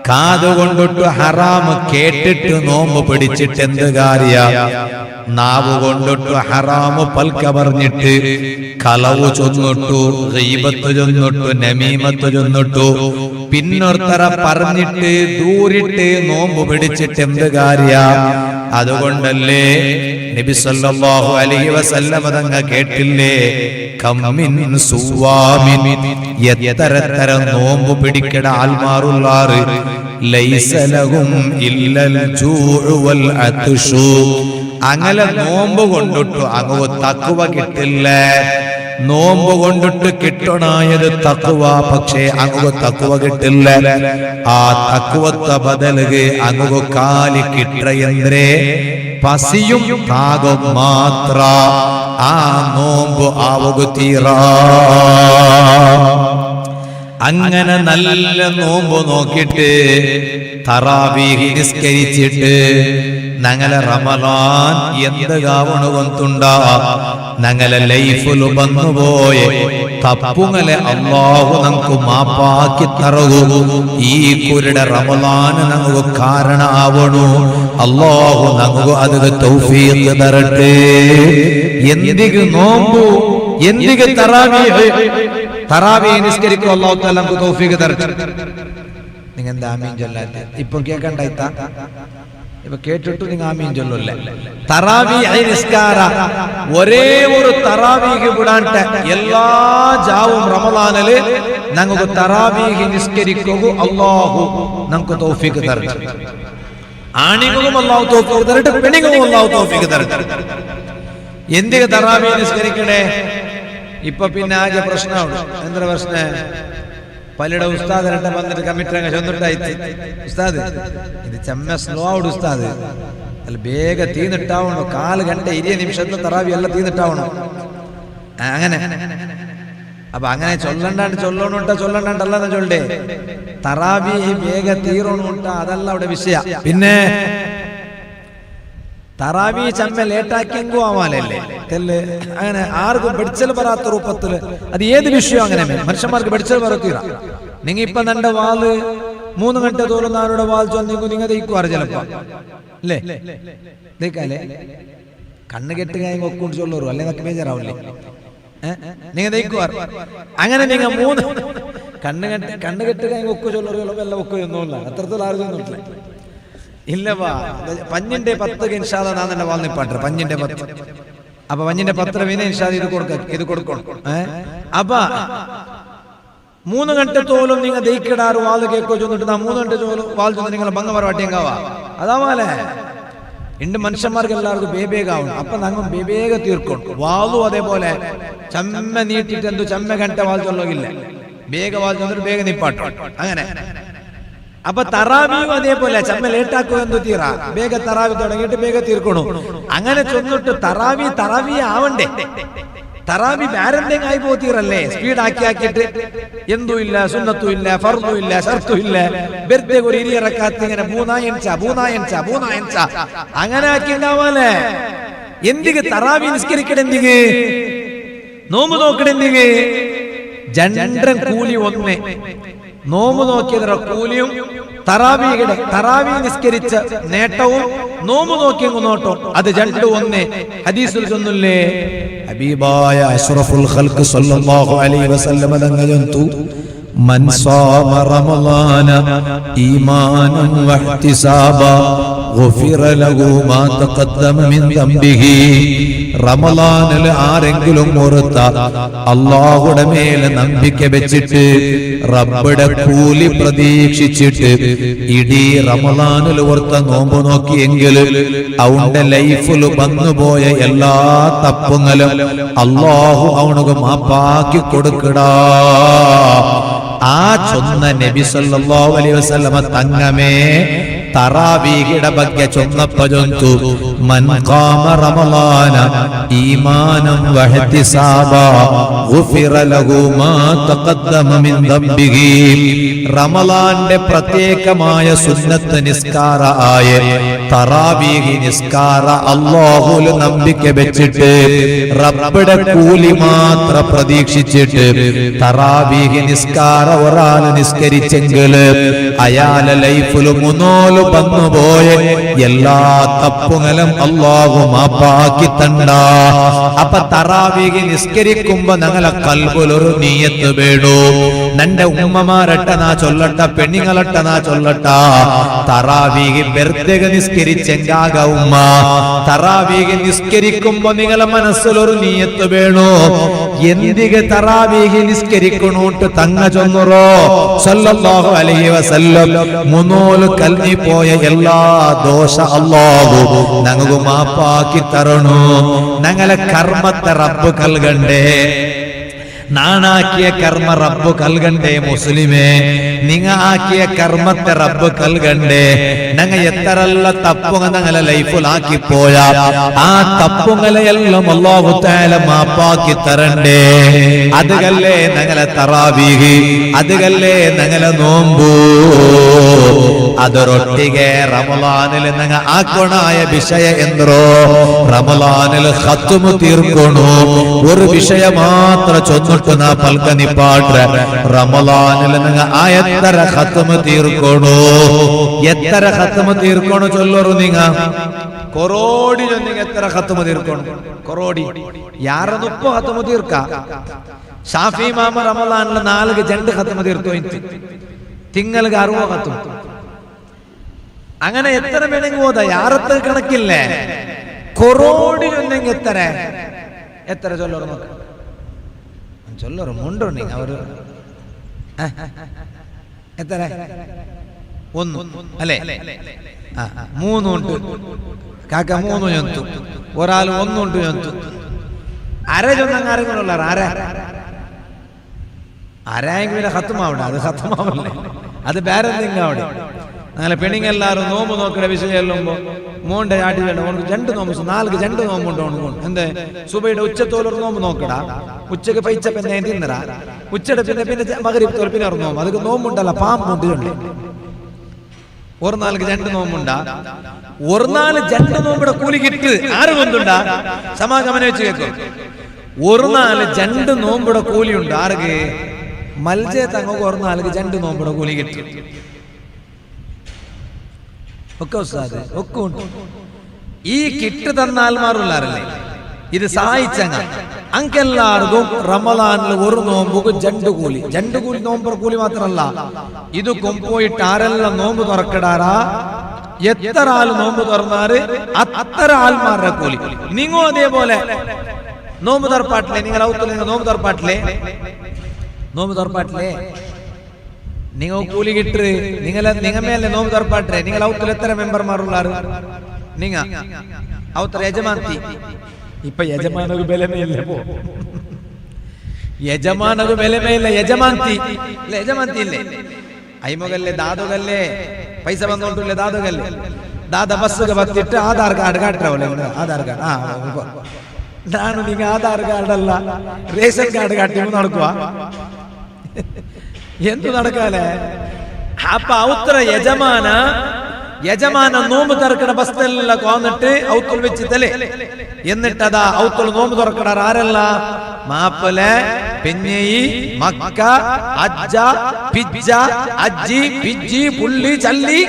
കാതുകൊണ്ടിട്ട് ഹറാമ് കേട്ടിട്ട് നോമ്പ് പിടിച്ചിട്ട് എന്ത് കാര്യ നാവ് കൊണ്ടിട്ട് ഹറാമ് പൽക്ക പറഞ്ഞിട്ട് കളവ് ചൊന്നിട്ടു ഗീബത്ത് ചൊന്നിട്ടു നമീമത്ത് ചൊന്നിട്ടു പിന്നൊരുത്തര പറഞ്ഞിട്ട് ദൂരിട്ട് നോമ്പ് പിടിച്ചിട്ട് എന്ത് കാര്യ അതുകൊണ്ടല്ലേ നബി സല്ലല്ലാഹു അലൈഹി വസല്ലം തങ്ങ കേട്ടില്ലേ കമ്മിൻ സുവാമിൻ എത്തരത്തര നോമ്പ് പിടിക്കട ആൽമാറുള്ളാറ് ലൈസ ലഹും ഇല്ലൽ ജൂഉ വൽ അത്ഷു അങ്ങനെ നോമ്പ് കൊണ്ടിട്ടു അങ്ങ് തഖ്വ കിട്ടില്ല നോമ്പ് കൊണ്ടിട്ട് കിട്ടണായത് തഖ്വ പക്ഷേ അങ്ങ് തഖ്വ കിട്ടില്ല ആ തഖ്വത്ത ബദലുക അങ്ങ് കാലി കിട്ടയന്ത്രേ പസിയും താകും മാത്ര ആ നോമ്പ് ആവുക തീറാ അങ്ങനെ നല്ല നോമ്പ് നോക്കിയിട്ട് തറാവീഹ് നിസ്കരിച്ചിട്ട് ഞങ്ങളെ റമളാൻ എന്ത് കാവണുകൊണ്ടുണ്ട ഞങ്ങളെ ലൈഫിൽ വന്നുപോയെ തപ്പുങ്ങളെ അല്ലാഹു നമുക്ക് മാപ്പാക്കി തറകു. ഈ കുരുടെ റമളാന് നമുക്ക് കാരണമാവണു. അല്ലാഹു നമുക്ക് അതിന് തൗഫീഖ് തരട്ടെ. എന്തിക്ക് നോമ്പു, എന്തിക്ക് തറാവീഹ് നിസ്കരിക്കും. അല്ലാഹു തആല നമുക്ക് തൗഫീഖ് തരട്ടെ. നിങ്ങൾ എന്താ ആമീൻ ചൊല്ലാത്തെ? ഇപ്പൊ കേൾക്കണ്ടായിത്ത, ഇപ്പൊ കേട്ടിട്ട് നിങ്ങൾ ആമീൻ ചൊല്ലല്ലേ? തറാവീഹ് നിസ്കാര ഒരേ ഒരു തറാവീഹ് വിടാണ്ട് എല്ലാ ജാവും റമളാനില് ഞങ്ങൾക്ക് തറാവീഹ് നിസ്കരിക്കൂ. അല്ലാഹു നമുക്ക് തൗഫീഖ് തരട്ടെ. ആണികളും അല്ലാഹു തൗഫീഖ് തരട്ടെ, പെണ്ണുങ്ങളും അല്ലാഹു തൗഫീഖ് തരട്ടെ. എന്തിന് തറാവീഹ് നിസ്കരിക്കണേ? ഇപ്പൊ പിന്നെ ആകെ പ്രശ്നമാണ്. എന്താ പ്രശ്നം? പലയുടെ ഉസ്താദ് രണ്ടം വന്നിട്ട് കമ്മിറ്റങ്ങ് ചൊന്നിട്ടായി, ഉസ്താദ് ഇത് ചെമ്മ സ്ലോ ആവുട് ഉസ്താദ്, അല്ല വേഗം തീന്നിട്ടാവണോ, 4 ഗಂಟೆ 20 നിമിഷത്തെ തറാവി എല്ലാം തീന്നിട്ടാവണോ. അങ്ങനെ അപ്പൊ അങ്ങനെ ചൊല്ലണ്ടാണ്ടല്ലെന്ന് ചൊല്ലേ. തറാവി വേഗം തീരണുണ്ട, അതല്ല അവിടെ വിഷയ. പിന്നെ തറാവി ചമ്മ ലേറ്റാക്കിയെങ്കോ ആവാനല്ലേ തെല്ല്. അങ്ങനെ ആർക്കും പഠിച്ചൽ വരാത്ത രൂപത്തില് അത് ഏത് വിഷയം അങ്ങനെ മനുഷ്യന്മാർക്ക് പഠിച്ചൽ വരത്തീറ. നിങ്ങ ഇപ്പൊ നിന്റെ വാല് 3 ಗಂಟೆ തോറും ആരുടെ വാൽ ചൊന്നെങ്കോ നിങ്ങൾ ദയിക്കുവാറ് ചിലപ്പോ അല്ലേ? ദയിക്കാല്ലേ? കണ്ണ് കെട്ടുകായി ഒക്കൊണ്ട് ചൊല്ലൂറു അല്ലെ? നക്ക് ബേജാറാവില്ലേ? നിങ്ങൾ ദയിക്കുവാറ്. അങ്ങനെ നിങ്ങൾ 3 കണ്ണ് കെട്ടുകായി ഒക്കു ചൊല്ലൂറ് എല്ലാം ഒക്കൊന്നുമില്ല. അത്രത്തോളം ആരും ഒന്നുമില്ല. ഇല്ലവാ പഞ്ഞിന്റെ 10 ഇൻഷാ അല്ലാഹ് ഞാൻ തന്നെ വാൽനിപ്പാട്ടെ. പഞ്ഞിന്റെ 10 അപ്പൊ പഞ്ഞിന്റെ 10 വീണ ഇൻഷാ അല്ലാഹ് ഇത് കൊടുക്കണം. അപ്പൊ 3 ಗಂಟೆ തോലും നിങ്ങൾ ദയിക്കിടാറ് വാല് കേക്കോ ചൊന്നിട്ട് 3 ಗಂಟೆ തോലും വാൽ ചൊന്ന് നിങ്ങൾ ഭംഗ പറവാട്ടിയങ്കാവാ. അതാവാലേ ഇണ്ട് മനുഷ്യന്മാർക്ക് എല്ലാവർക്കും ബേബേഗാവണം. അപ്പൊ ഞങ്ങൾ ബേബേഗ തീർക്കണം. വാലും അതേപോലെ ചമ്മ നീട്ടിട്ട് എന്തോ ചമ്മ ഗಂಟೆ വാൽ ചൊല്ലോകില്ല. വേഗ വാൽ ചൊന്നിട്ട് വേഗം നിപ്പാട്ടോ. അങ്ങനെ അപ്പൊ തറാവിയും അതേപോലെ ചമ്മ ലേറ്റാക്കുക എന്തു തീറ, വേഗ തറാവി തുടങ്ങിയിട്ട് വേഗ തീർക്കണു. അങ്ങനെ ചൊന്നിട്ട് തറാവി ആവണ്ടേ? തറാവി വേറെന്തെങ്കിലും ആയി പോത്തീറല്ലേ? സ്പീഡ് ആക്കിയിട്ട് എന്തും ഇല്ല, സുന്നത്തും ഇല്ല, ഫർദും ഇല്ല, ഷർത്തും ഇല്ല, വെറുതെ ഒരു ഇരിയറക്കാത്ത ഇങ്ങനെ 3 അങ്ങനെ ആക്കിണ്ടാവാലേ. എന്തിക്ക് തറാവി നിസ്കരിക്കണെന്തിക്ക്, നോമ്പ് നോക്കണെന്തിക്ക്? ജണ്ടൻ കൂലി ഒന്നേ. നോമ്പ് നോക്കിയതിന്റെ കൂലിയും തറാവി നിസ്കരിച്ച നേട്ടവും നോമ്പ് നോക്കിയെങ്കിൽ നോട്ടോ അത് 2 ഒന്നേ. ഹദീസിൽ ചൊന്നില്ലേ, ഹബീബായ അഷ്റഫുൽ ഖൽഖ് സ്വല്ലല്ലാഹു അലൈഹി വസല്ലം തങ്ങൾ മൻ സാമ റമളാന ഈമാനൻ വഹ്തിസാബ ഗുഫിറ ലഹു മാ തഖദ്ദമ മിൻ ദംബിഹി. റമളാനിൽ ആരെങ്കിലും ഓർത്ത അല്ലാഹുവിന്റെ മേലെ നമ്പിക്ക വെച്ചിട്ട് റബ്ബിന്റെ കൂലി പ്രതീക്ഷിച്ചിട്ട് ഇടീ റമളാനിൽ ഓർത്ത നോമ്പ് നോക്കിയെങ്കിൽ അവന്റെ ലൈഫിൽ വന്നുപോയ എല്ലാ തപ്പുങ്ങളും അല്ലാഹു അവനക്ക് മാപ്പാക്കി കൊടുക്കടാ. ആ ചൊന്ന നബി സല്ലല്ലാഹു അലൈഹി വസല്ലമ തങ്ങമേ തറാവീഹിയുടെ ಬಗ್ಗೆ ചൊന്നപ്പോ ചൊന്തു മൻ ഖാമ റമളാന ഈമാനൻ വഹ്തിസാബ ഗുഫിറ ലഹു മാ തഖദ്ദമ മിൻ ദംബിഹി. റമളാന്റെ പ്രത്യേകമായ സുന്നത്ത് നിസ്കാര ആയ തറാവീഹ് നിസ്കാര അല്ലാഹുവിൽ നമ്പിക്ക വെച്ചിട്ട് റബ്ബിന്റെ കൂലി മാത്രം പ്രതീക്ഷിച്ചിട്ട് തറാവീഹ് നിസ്കാര ഒരാൾ നിസ്കരിച്ചെങ്കിൽ അയാളെ ലൈഫിൽ 3 വന്നുപോയ എല്ലാ തപ്പുകളും അല്ലാഹു മാപ്പാക്കി തണ്ട. അപ്പൊ തറാവീഹ് നിസ്കരിക്കുമ്പോ ഞങ്ങളെ കൽബിലൊരു നിയ്യത്ത് വേണു. നന്റെ ഉമ്മമാരട്ട നാ ചൊല്ലട്ട, പെണ്ണുങ്ങളട്ട നാ ചൊല്ലട്ട, തറാവീഹ് വെറുതെ നിസ്കരിച്ചെങ്കാക ഉമ്മ. തറാവീഹ് നിസ്കരിക്കുമ്പോ നിങ്ങളെ മനസ്സിലൊരു നിയ്യത്ത് വേണു. എന്തിಗೆ തറാവീഹ് നിസ്കരിക്കണോട്ട് തങ്ങ ചൊന്നുറോ സല്ലല്ലാഹു അലൈഹി വസല്ലം 3 കൽനി പോയ എല്ലാ ദോഷ അല്ലാഹു ഞങ്ങൾക്ക് മാപ്പാക്കി തരണു. ഞങ്ങളെ കർമ്മത്തെ റബ്ബ് കൽകണ്ടേ. നാണാക്കിയ കർമ്മ റബ്ബ് കൽകണ്ടേ മുസ്ലിമേ, നിങ്ങ ആക്കിയ കർമ്മത്തെ റബ്ബ് കൽകണ്ടേ. ഞങ്ങ എത്രല്ല തപ്പുങ്ങ ഞങ്ങളെ ലൈഫിലാക്കിപ്പോയ ആ തപ്പുങ്ങളെയെല്ലാം അല്ലാഹു തആല മാപ്പാക്കി തരണ്ടേ. അതുകല്ലേ ഞങ്ങളെ തറാവീഹ്, അതുകല്ലേ ഞങ്ങളെ നോമ്പു. ಅದರೊಟ್ಟಿಗೆ ರಮಲಾನಿಲ್ ನಂಗ ಆಕೋಣಾಯ ವಿಷಯ ಎಂದ್ರು ರಮಲಾನಿಲ್ ಖತ್ಮು ತೀರ್ಕೋಣು. ഒരു വിഷയ മാത്ര ചൊന്നിട്ട് നാ പൽക്കനി പാട്രെ റമലാനിൽ ನಂಗ ആയത്തര ഖത്മു തീർಕೋണു. എത്ര ഖത്മു തീർಕೋണു ചൊല്ലರು നിങ്ങ കൊറോടി ചൊന്നിങ്ങ എത്ര ഖത്മു തീർಕೋണു. കൊറോടി ಯಾರನ್ನು 30 ഖത്മു തീർക്ക. ഷാഫി ഇമാമ റമലാനിൽ 4 ജണ്ട് ഖത്മു തീർത്തു. തിങ്ങൾക്ക് 60 ഖത്മു. അങ്ങനെ എത്ര വേണമെങ്കിൽ ഓതാ, യാറത്ത് കണക്കില്ലേ. കൊറോടി ചൊന്നെങ്കിൽ എത്ര ചൊല്ലറ് നോക്ക ചൊല്ലറ് മുണ്ടോണ്ടി അവര് എത്ര 1 അല്ലേ? 3 ഉണ്ട് കാക്ക, 3 ചൊന്തു. ഒരാൾ 1 ഉണ്ട് ചൊന്തു. അര ചൊന്നങ്ങ് ആരെങ്കിലും ആരായെങ്കിലും ഖത്മാവണ്ട. അത് ഖത്മാവല്ലേ, അത് വേറെ എന്തെങ്കിലും അവിടെ. അങ്ങനെ പെണ്ണുങ്ങളെല്ലാവരും നോമ്പ് നോക്കുന്ന വിഷയം ചെല്ലുമ്പോ മോന്റെ ചാട്ടി ഓണക്ക് 2 നോമ്പ് 4 2 നോമ്പുണ്ട് ഓണക്ക്. എന്തേ സുബൈയുടെ ഉച്ചത്തോലൊരു നോമ്പ് നോക്കടാ. ഉച്ചക്ക് പൈച്ച പിന്നെ തിന്നറ. ഉച്ചയുടെ പിന്നെ മഗ്‌രിബ് തോൽ പിന്നെ നോമ്പ്. അതൊക്കെ നോമ്പുണ്ടല്ല, പാമ്പുണ്ട്. ഒരു 4 2 നോമ്പുണ്ടാ. ഒരു 4 2 നോമ്പിടെ കൂലി കിട്ട് ആറ് കൊണ്ടുണ്ടാ സമാഗമനം വെച്ച് കേൾക്കും. ഒരു 4 2 നോമ്പിടെ കൂലിയുണ്ട് ആർക്ക്? മൽജെ തങ്ങൾക്ക് ഒരു 4 2 നോമ്പിടെ കൂലി കിട്ടും. ഒക്കെ ഉസ്താദ് ഒക്കെ ഉണ്ട്. ഈ കിട്ട് തന്ന ആൽമാറുള്ളാരല്ലേ ഇത് സഹായിച്ചങ്ങ അങ്കെല്ലാവർക്കും റമദാനിൽ ഒരു നോമ്പുക്ക് 2 കൂലി. 2 കൂലി നോമ്പ് കൂലി മാത്രമല്ല, ഇത് കൊമ്പോയിട്ട് ആരെല്ലാം നോമ്പ് തുറക്കിടാറാ, എത്ര ആൾ നോമ്പ് തുറന്നാറ് അത്ര ആൽമാരുടെ കൂലി. നിങ്ങോ അതേപോലെ നോമ്പ് തുറപ്പാട്ടില്ലേ? നിങ്ങൾ നോമ്പ് തുറപ്പാട്ടില്ലേ? നിങ്ങൾ കൂലി കിട്ട് നിങ്ങമേലെ നോമ്പ് തുറപ്പാട്ടെ. നിങ്ങൾ ഔത്തിൽ എത്ര മെമ്പർമാരുള്ളാറ്? നിങ്ങ ഔത്ര യജമാന്തി. ഇപ്പൊ യജമാനക്ക് ബലമേയില്ല. യജമാനക്ക് ബലമേയില്ല. യജമാന്തി ഇല്ലേ? അയ്മകല്ലേ ദാദുകല്ലേ പൈസ വന്നോണ്ടില്ലേ? ദാദുകല്ലേ ദാദ ബസ്സുക ಬತ್ತಿಟ್ಟು ಆಧಾರ್ ಕಾರ್ಡ್ ಕಾಟ್ರವಲ್ಲ. ಆಧಾರ್ ಕಾರ್ಡ್ ನಾನು ನಿಂಗೆ ಆಧಾರ್ ಕಾರ್ಡ್ ಅಲ್ಲ ರೇಷನ್ ಕಾರ್ಡ್ ಕಾಟಿ നടക്കുക. എന്തു നടക്കാലേ? അപ്പൊ ഔത്ര യജമാന നോമ്പ് തുറക്കണ ബസ്തെല്ലാം കൊന്നിട്ട് ഔത്തുൽ വെച്ചിട്ടല്ലേ. എന്നിട്ടതാ ഔത്തുൽ നോമ്പ് തുറക്കണ ആരല്ല? മാപ്പലെ പെഞ്ഞയി മക്ക അജ്ജ പിജ്ജ അജ്ജി പിജ്ജി പുള്ളി ചല്ലി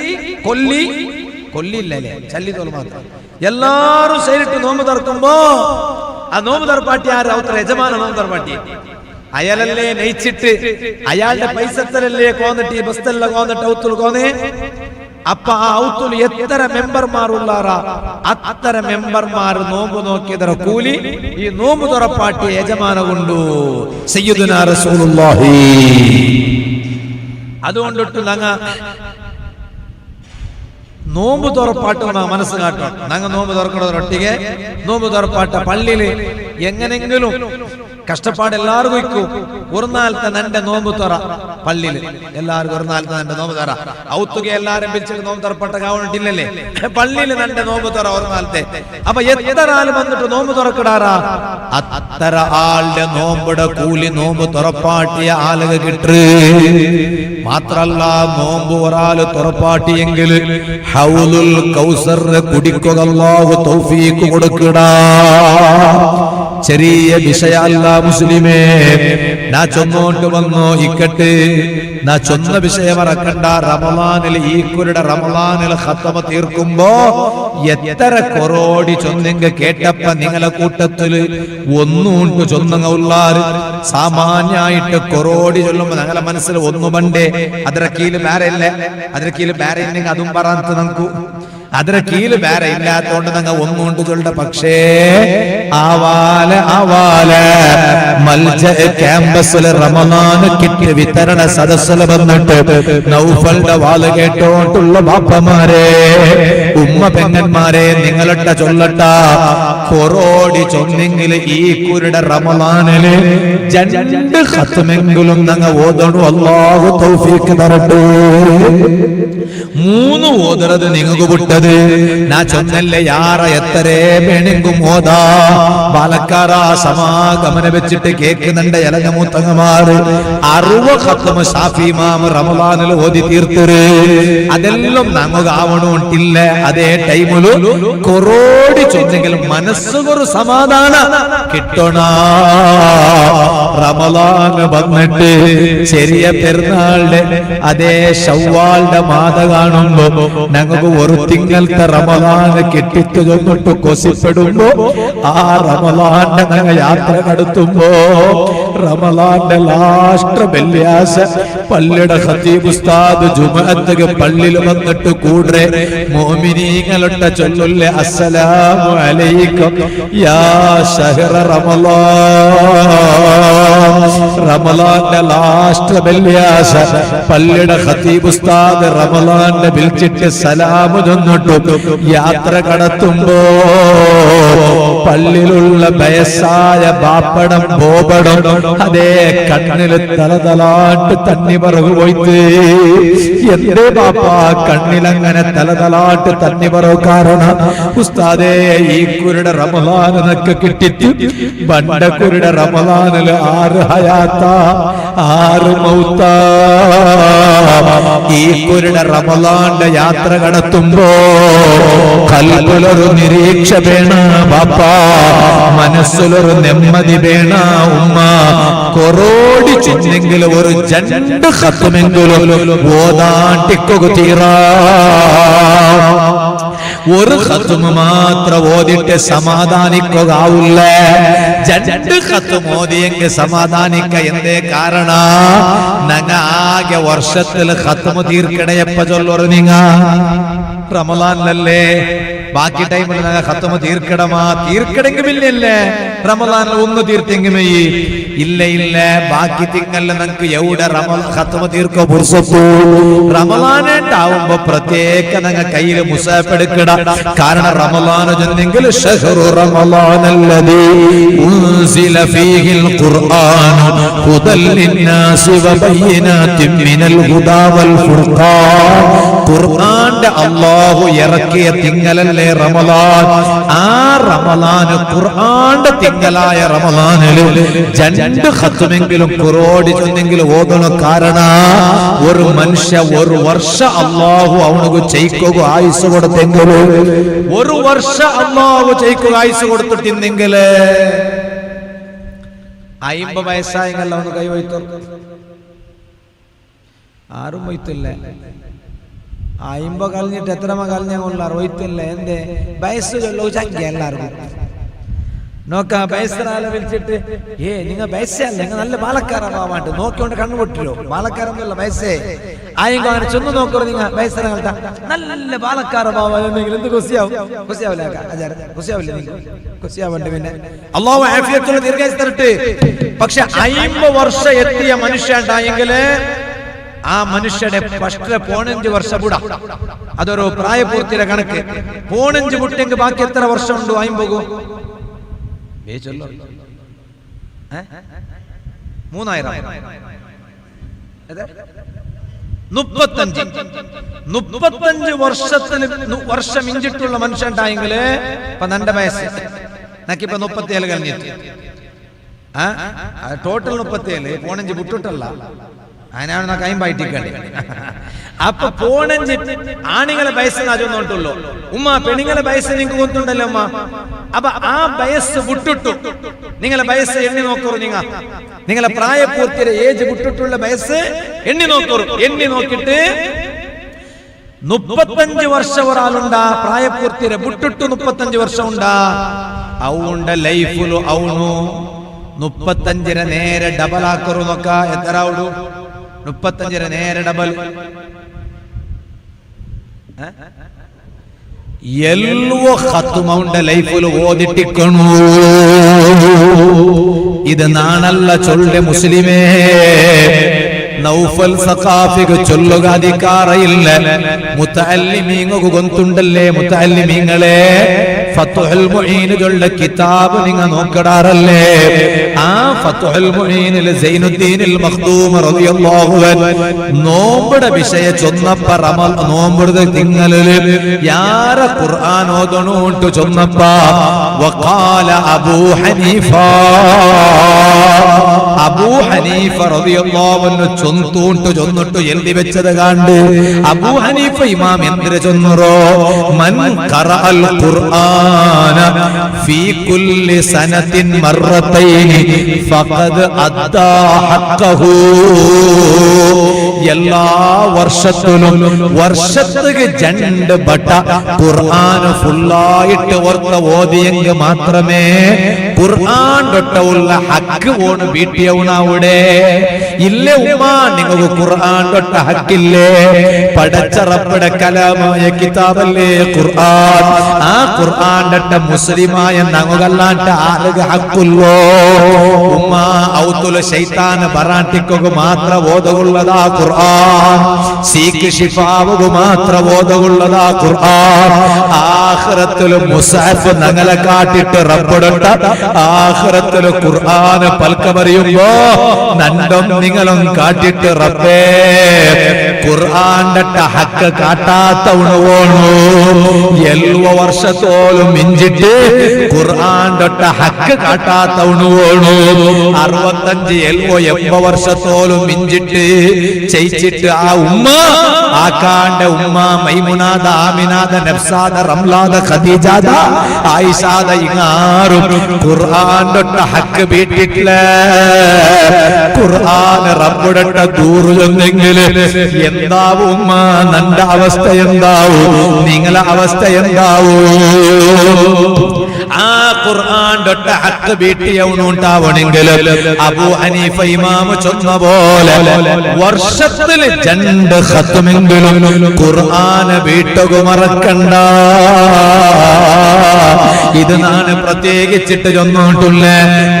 കൊല്ലില്ലേ ചല്ലി തോൽ മാത്രം എല്ലാരും സൈഡിട്ട് നോമ്പ് തുറക്കുമ്പോ ആ നോമ്പ് തുറപ്പാട്ടി ആര്? ഔത്ര യജമാന നോമ്പ് തുറപ്പാട്ടി. അയാളല്ലേ നയിച്ചിട്ട് അയാളുടെ പൈസത്തലല്ലേ കോന്നിട്ട് ഈ ബസ്തെല്ലാം കോന്നിട്ട് ഔത്തുൽ കോന്നേ. അപ്പൊ ആ ഔത്തുൽ എത്ര മെമ്പർമാരുള്ളാറാ അത്ര മെമ്പർമാർ നോമ്പ് നോക്കിയതര കൂലി ഈ നോമ്പ് തുറപ്പാട്ടിയ യജമാന കൊണ്ടു സയ്യിദുനാ റസൂലുള്ളാഹി. അതുകൊണ്ടിട്ട് ഞങ്ങ നോമ്പ് തുറപ്പാട്ട് മനസ്സ് കാട്ടണം. ഞങ്ങൾ നോമ്പ് തുറക്കണതൊട്ടിಗೆ നോമ്പ് തുറപ്പാട്ട പള്ളിയില് എങ്ങനെങ്കിലും കഷ്ടപ്പാട് എല്ലാവർക്കും വയ്ക്കും. ഒരു നാളത്തെ നന്റെ നോമ്പ് തുറ പള്ളിയില് എല്ലാവർക്കും ഒരു നാളത്തെ നന്റെ നോമ്പ് തുറ. ഔത്തുക എല്ലാരും പിടിച്ചിട്ട് നോമ്പ് തുറപ്പെട്ട കാവണിട്ടില്ലല്ലേ? പള്ളിയില് നന്റെ നോമ്പ് തുറ ഒരു നാളത്തെ. അപ്പൊ എത്ര ആള് വന്നിട്ട് നോമ്പ് തുറക്കിടാറാ അത്ര ആളുടെ നോമ്പിടെ കൂലി നോമ്പ് തുറപ്പാട്ടിയ ആളുകൾ കിട്ടു. മാത്രല്ല നോമ്പ് ഒരാള് തുറപ്പാട്ടിയെങ്കിൽ ഹൗലുൽ കൗസർ കുടിക്കുക അല്ലാഹു തൗഫീഖ് കൊടുക്കടാ. ചെറിയ വിഷയമല്ല മുസ്ലിമേ. നാ ചൊന്നോട്ട് വന്നോ ഇക്കട്ട് നാ ചൊന്ന വിഷയം മറക്കണ്ട. റമളാനിൽ ഈ കുരുടെ റമളാനിൽ ഖത്മ തീർക്കുമ്പോ എത്ര കൊറോടി ചൊന്നെങ്ക കേട്ടപ്പ നിങ്ങളെ കൂട്ടത്തില് ഒന്നുണ്ട് ചൊന്നങ്ങ ഉള്ളാറ്. സാമാന്യായിട്ട് കൊറോടി ചൊല്ലുമ്പോ ഞങ്ങളെ മനസ്സിൽ ഒന്നു പണ്ടേ അതിര കീല് വേറെ ഇല്ലേ? അതിര കീല് വേറെ ഇല്ലെങ്കിൽ അതും പറയാത്ത നമുക്ക് അതിന് കീഴിൽ വേറെ ഇല്ലാത്തോണ്ട് നിങ്ങൾ ഒന്നുകൊണ്ട് ചൊല്ല. പക്ഷേ ആവാല ആവാല മൽജ ക്യാമ്പസിൽ റമദാൻ കിറ്റ് വിതരണ സദസ്സിൽ വന്നിട്ട് നൗഫലിന്റെ വാല് കേട്ടോണ്ടുള്ള ബാപ്പമാരെ, ഉമ്മ പെങ്ങന്മാരെ, നിങ്ങളുടെ ചൊല്ലട്ട കൊറോടി ചൊന്നെങ്കിൽ ഈ കുരുടെ റമദാനില് 2 ഖത്മെങ്കിലും ഞങ്ങൾ ഓതണു. അല്ലാഹു തൗഫീഖ് തരട്ടെ. 3 ഓതറത് നിങ്ങൾക്ക് വിട്ടത് നാ ചൊന്നല്ലേ യാറ എത്രേ വേണമെങ്കും ഓതാ. പാലക്കാര സമാഗമന വെച്ചിട്ട് കേൾക്കുന്നുണ്ട് ഇലഞ്ഞ മൂത്തങ്ങമാര് 60 ഖത്മ് ഷാഫി ഇമാം റമദാനിൽ ഓതി തീർത്തര്. അതെല്ലാം നമുക്ക് ആവണോട്ടില്ല. അതേ ടൈമില് കൊറോടി ചൊന്നെങ്കിൽ മനസ്സുകൊരു സമാധാനം കിട്ടണ. റമദാന് വന്നിട്ട് ചെറിയ പെരുന്നാളുടെ അതേ ശവ്വാലിന്റെ മാത കാണുമ്പോ ഞങ്ങൾക്ക് ഒരു തിങ്കളത്തെ റമദാന് കിട്ടിട്ട് ചൊന്നിട്ട് കൊസിപ്പെടുമ്പോ ആ റമദാന്റെ ഞങ്ങൾ യാത്ര നടത്തുമ്പോ റമദാന്റെ ലാസ്റ്റ് വെള്ളിയാഴ്ച പള്ളിയുടെ ഖതീബ് ഉസ്താദ് ജുമുഅത്ത് പള്ളിയിൽ വന്നിട്ട് കൂടെ മുഅ്മിനീങ്ങളുടെ ചൊല്ലുല്ലേ അസ്സലാമു അലൈക്കും യാ ശഹ്റ റമദാൻ. റമദാന്റെ ലാസ്റ്റ് വെള്ളിയാഴ്ച പള്ളിയുടെ ഖതീബ് ഉസ്താദ് റമദാനെ വിളിച്ചിട്ട് സലാം ചൊന്നിട്ടു യാത്ര കടത്തുമ്പോ പള്ളിയിലുള്ള വയസ്സായ ബാപ്പടം ബോബടം അതേ കണ്ണില് തലതലാട്ട് തന്നി പറവ് പോയിട്ട്. എന്തേ ബാപ്പ കണ്ണിലങ്ങനെ തലതലാട്ട് തന്നി പറവ്? കാരണം ഉസ്താദേ ഈ കുരുടെ റമദാനൊക്കെ കിട്ടിട്ട് ബണ്ടക്കുരുടെ റമദാനില് 6 ഹയാത്ത 6 മൗത്ത. ഈ കുരുടെ റമദാന്റെ യാത്ര കടത്തുമ്പോ കൽബിലൊരു നിരീക്ഷ വേണ ബാപ്പ, മനസ്സിലൊരു നെമ്മതി വേണ ഉമ്മ. കൊറോടി ചെന്നെങ്കിലും ഒരു 2 ഖത്മെങ്കിലും ഓതാട്ടിക്കൊക്കെ തീരാ. ഒരു ഖത്മ് മാത്രം ഓതിട്ട് സമാധാനിക്കുകയാവില്ല. 2 ഖത്മ് ഓതിയെങ്കിൽ സമാധാനിക്ക. എന്തേ കാരണ? ഞങ്ങ ആകെ വർഷത്തിൽ ഖത്മ് തീർക്കണേ എപ്പ ചൊല്ലൊരു നിങ്ങ റമദാനിലല്ലേ. ബാക്കി ടൈമിൽ ഞങ്ങൾ ഖത്മ് തീർക്കണമാ തീർക്കണമെങ്കിൽ ഇല്ലല്ലേ. റമദാനിൽ 1 തീർത്തെങ്കിൽ ഇല്ല ഇല്ല. ബാക്കി തിങ്കളിൽ നമുക്ക് എവിടെ ഖത്മ് തീർക്കോ പുർസത്തു? റമദാനായിട്ടാവുമ്പോ പ്രത്യേക ഞങ്ങൾ കയ്യിൽ മുസാഫ് എടുക്കട. കാരണം റമദാന് ചെന്നെങ്കിൽ ശഹ്റു റമദാനല്ലദീ ഉൻസില ഫീഹിൽ ഖുർആൻ ഹുദൽ ലിന്നാസി വബയ്യിനാതിൻ മിനൽ ഹുദാ വൽ ഫുർഖാൻ. ഖുർആന്റെ അല്ലാഹു ഇറക്കിയ തിങ്കളല്ലേ റമദാൻ. ആ റമദാന് ഖുർആന്റെ തിങ്കളായ റമദാനില് 2 ഖത്മെങ്കിലും ഖുർആൻ ചൊന്നെങ്കിലും ഓതണം. കാരണം ഒരു മനുഷ്യ 1 വർഷം അല്ലാഹു അവനക്ക് ചെയ്ക്കുക ആയുസ് കൊടുത്തെങ്കിൽ, 1 വർഷം അല്ലാഹു ചെയ്ക്കുക ആയുസ് കൊടുത്തിട്ടെങ്കിൽ 50 വയസ്സായെങ്കിൽ അവന് കൈവയ്ത്തോ? ആരും വയ്ത്തില്ല. 50 കഴിഞ്ഞിട്ട് എത്ര കഴിഞ്ഞ 60 എന്തേ വയസ്സ് ചൊല്ലിയ എല്ലാവർക്കും നോക്കാം. വയസ്സൊരാളെ വിളിച്ചിട്ട് നിങ്ങൾ വയസ്സല്ല, നിങ്ങൾ നല്ല പാലക്കാരാവാണ്ട് നോക്കിക്കൊണ്ട് കണ്ണുപൊട്ടില്ലോ. പാലക്കാരൊന്നുമല്ല വയസ്സേ ആയെങ്കിൽ അങ്ങനെ ചെന്ന് നോക്കറോ. നിങ്ങൾ വയസ്സറാകട്ടെ നല്ല പാലക്കാരവാണെങ്കിൽ എന്ത് കുസിയാവും? കുസിയാവില്ല കുസിയാവില്ല. നിങ്ങൾ കുസിയാവണ്ട്. പിന്നെ അല്ലാഹു ആഫിയത്തുള്ള ദീർഘായുസ്സ് തരട്ടെ. പക്ഷെ 50 വർഷം എത്തിയ മനുഷ്യണ്ടായെങ്കിൽ ആ മനുഷ്യയുടെ ഫസ്റ്റ് 15 വർഷം കൂടാ. അതൊരു പ്രായപൂർത്തിയുടെ കണക്ക്. 15 വിട്ടെങ്കിൽ ബാക്കി എത്ര വർഷം ഉണ്ട്? 50 3000 35 വർഷം ഇഞ്ചിട്ടുള്ള മനുഷ്യണ്ടായെങ്കിൽ ഇപ്പൊ 2 വയസ്സ് നക്കിപ്പോ 37 കഴിഞ്ഞിട്ട് ടോട്ടൽ 37 15 വിട്ടിട്ടല്ല. അതിനാണ് നാ കൈമ്പായിട്ടിക്കണ്ടേ. അപ്പൊ 15 ആണിങ്ങളെ വയസ്സ് നാചൊന്നോട്ടുള്ളൂ. ഉമ്മ പെണ്ണുങ്ങളെ വയസ്സ് നിങ്ങൾക്ക് കൊണ്ടുണ്ടല്ലോ ഉമ്മ. അപ്പൊ ആ വയസ്സ് വിട്ടിട്ടു നിങ്ങളെ വയസ്സ് എണ്ണി നോക്കൂ. നിങ്ങളെ പ്രായപൂർത്തിയുടെ ഏജ് വിട്ടിട്ടുള്ള വയസ്സ് എണ്ണി നോക്കൂ. എണ്ണി നോക്കിട്ട് 35 വർഷം ഒരാളുണ്ടാ പ്രായപൂർത്തിയുടെ വിട്ടിട്ടു 35 വർഷം ഉണ്ടാ. അവന്റെ ലൈഫിലു അവനു 35 നേരെ ഡബിൾ ആക്കറു നോക്ക. എത്ര ആവുള്ളൂ? 35 നേരെ ഡബിൾ ಎಲ್ಲೋ ಖತ್ಮೌಂಡ ಲೈಫ್ಲು ಓದಿಟ್ಟಿಕ್ಕಣು. ಇದು ನಾನಲ್ಲ ಚೊಲ್ಲೆ ಮುಸ್ಲಿಮೇ, ನೌಫಲ್ ಸಖಾಫಿಗೆ ಚೊಲ್ಲುಗ ಅಧಿಕಾರ ಇಲ್ಲ. ಮುತಅಲ್ಲಿಮೀಂಗು ಗೊಂತುಂಡಲ್ಲೇ ಮುತಅಲ್ಲಿಮೀಂಗಳೇ, ഫത്ഹുൽ മുഈനുള്ള കിതാബ് നിങ്ങൾ നോക്കടാറല്ലേ? ആ ഫത്ഹുൽ മുഈനിൽ സൈനുദ്ദീനിൽ മഖ്ദൂം റളിയല്ലാഹു അൻഹു നോമ്പുടെ വിഷയ ചൊന്നപ്പ റമൽ നോമ്പുടെ തിങ്കളില് യാര ഖുർആൻ ഓതണോണ്ട് ചൊന്നപ്പ വഖാല അബൂ ഹനീഫ റളിയല്ലാഹു അൻഹു ചൊന്നിട്ട് എഴുതി വെച്ചത് കണ്ട് അബൂ ഹനീഫ ഇമാം എന്തിരെ ചൊന്നറോ, മൻ ഖറഅൽ ഖുർആന ഫീ കുല്ലി സനത്തിൻ മർറതൈനി ഫഖദ് അദ്ദാ ഹഖ്ഖഹു. എല്ലാ വർഷത്തിലേക്ക് 2 ബട്ട ഖുർആൻ ഫുള്ളായിട്ട് ഓതിയെങ്കിൽ മാത്രമേ ഖുർആൻ തൊട്ടുള്ള ഹക്ക് ഓണ് വീട്ടിയവണവിടെ. ഇല്ലേ ഉമ്മ, നിങ്ങൾക്ക് ഖുർആൻ തൊട്ട ഹക്കില്ലേ? പടച്ച റബ്ബുടെ കലാമായ കിതാബല്ലേ ഖുർആൻ. ആ ഖുർആൻ തൊട്ട മുസ്ലിമായ ഞങ്ങല്ലാണ്ട ആളുകൾ ഹക്കുള്ളോ? ഉമ്മ ഔതുൽ ശൈത്താൻ ബറാട്ടിക്കൊക്കെ മാത്രം ഓതുള്ളതാ ഖുർആൻ. സീക്ക് ശിഫാവുക മാത്രം ഓതുള്ളതാ ഖുർആൻ. ആഖിറത്തിൽ മുസ്ഹഫ് ഞങ്ങളെ കാട്ടിട്ട് റബ്ബുടട്ട ആഖിറത്തിൽ ഖുർആൻ പൽക്ക പറയുമ്പോ നണ്ടം നിങ്ങളും കാട്ടിട്ട് റബ്ബേ ഖുർആന്റെ ഹക്ക് കാട്ടാത്ത ഉണവോണു. 7 വർഷത്തോളം മിഞ്ചിട്ട് ഖുർആന്റെ ഹക്ക് കാട്ടാത്ത ഉണവോണു. 65, 70, 80 വർഷത്തോളം മിഞ്ചിട്ട് ചെയ്യിച്ചിട്ട് ആ ഉമ്മ ആക്കാണ്ട ഉമ്മ മൈമുനാദ, ആമിനാദ, നഫ്സാദ, റംലാദ, ഖദീജാദ, ആയിഷാദ ഇങ്ങാറും ഖുർആന്റെ ഹക്ക് വീട്ടിട്ടില്ല. ഖുർആൻ റബ്ബുടെ ദൂറ് ചെന്നെങ്കിൽ എന്താവും ഉമ്മ? നന്റെ അവസ്ഥ എന്താവും? നിങ്ങളെ അവസ്ഥ എന്താവും? ആ ഖുർആൻ തൊട്ട ഹക്ക് വീട്ടിയവനുണ്ടാവണമെങ്കിൽ അബൂ ഹനീഫ ഇമാം ചൊന്ന പോലെ വർഷത്തിൽ 2 ഖത്മെങ്കിലും ഖുർആൻ വീട്ടുക മറക്കണ്ട. ഇത് നാണ് പ്രത്യേകിച്ചിട്ട് ചൊന്നിട്ടുള്ള.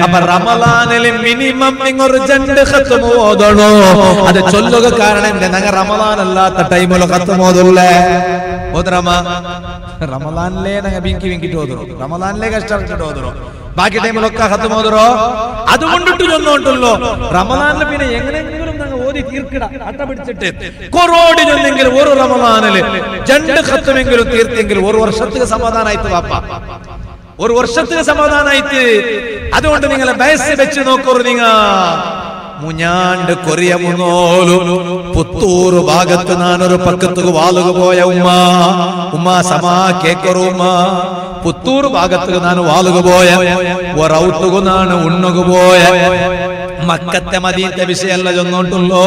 അപ്പൊ റമളാനിൽ മിനിമം നിങ്ങൾ 2 ഖത്മ ഓതണോ? അത് ചൊല്ലുക. കാരണം ഞങ്ങൾ റമളാൻ അല്ലാത്ത ടൈമിൽ ഖത്മ ഓതുള്ളേ. റമളാനിലേ ഞങ്ങൾ വിങ്കിട്ട് ഓതറോ, റമളാനിലേ കഷ്ടപ്പെട്ടിട്ട് ഓതറോ, ബാക്കി ടൈമിലൊക്കെ ഖത്മ ഓതറോ. അതുകൊണ്ടിട്ട് ചൊന്നോണ്ടല്ലോ. റമളാനിൽ പിന്നെ എങ്ങനെയെങ്കിലും ഞങ്ങൾ ഓതി തീർക്കിട അട്ട പിടിച്ചിട്ട് കൊറോടി ചൊന്നെങ്കിൽ ഒരു റമളാനില് 2 ഖത്മെങ്കിലും തീർത്തെങ്കിൽ 1 വർഷത്തിന് സമാധാനായിട്ട് വാപ്പ, 1 വർഷത്തിന് സമാധാനായിട്ട്. അതുകൊണ്ട് നിങ്ങളെ വയസ്സ് വെച്ച് നോക്കൂ. നിങ്ങ മുഞ്ഞാണ്ട് കൊറിയ മുന്നോലും പുത്തൂർ ഭാഗത്ത് നാനൊരു പക്കത്ത് വാളുക പോയ ഉമ്മ സമാ കേക്കറു ഉമ്മ. പുത്തൂർ ഭാഗത്ത് നാൻ വാളുക പോയ ഒരൗത്തുക നാണ് ഉണ്ണുക പോയ മക്കത്തെ മദീനത്തെ വിഷയല്ല ചൊന്നോട്ടുള്ളോ.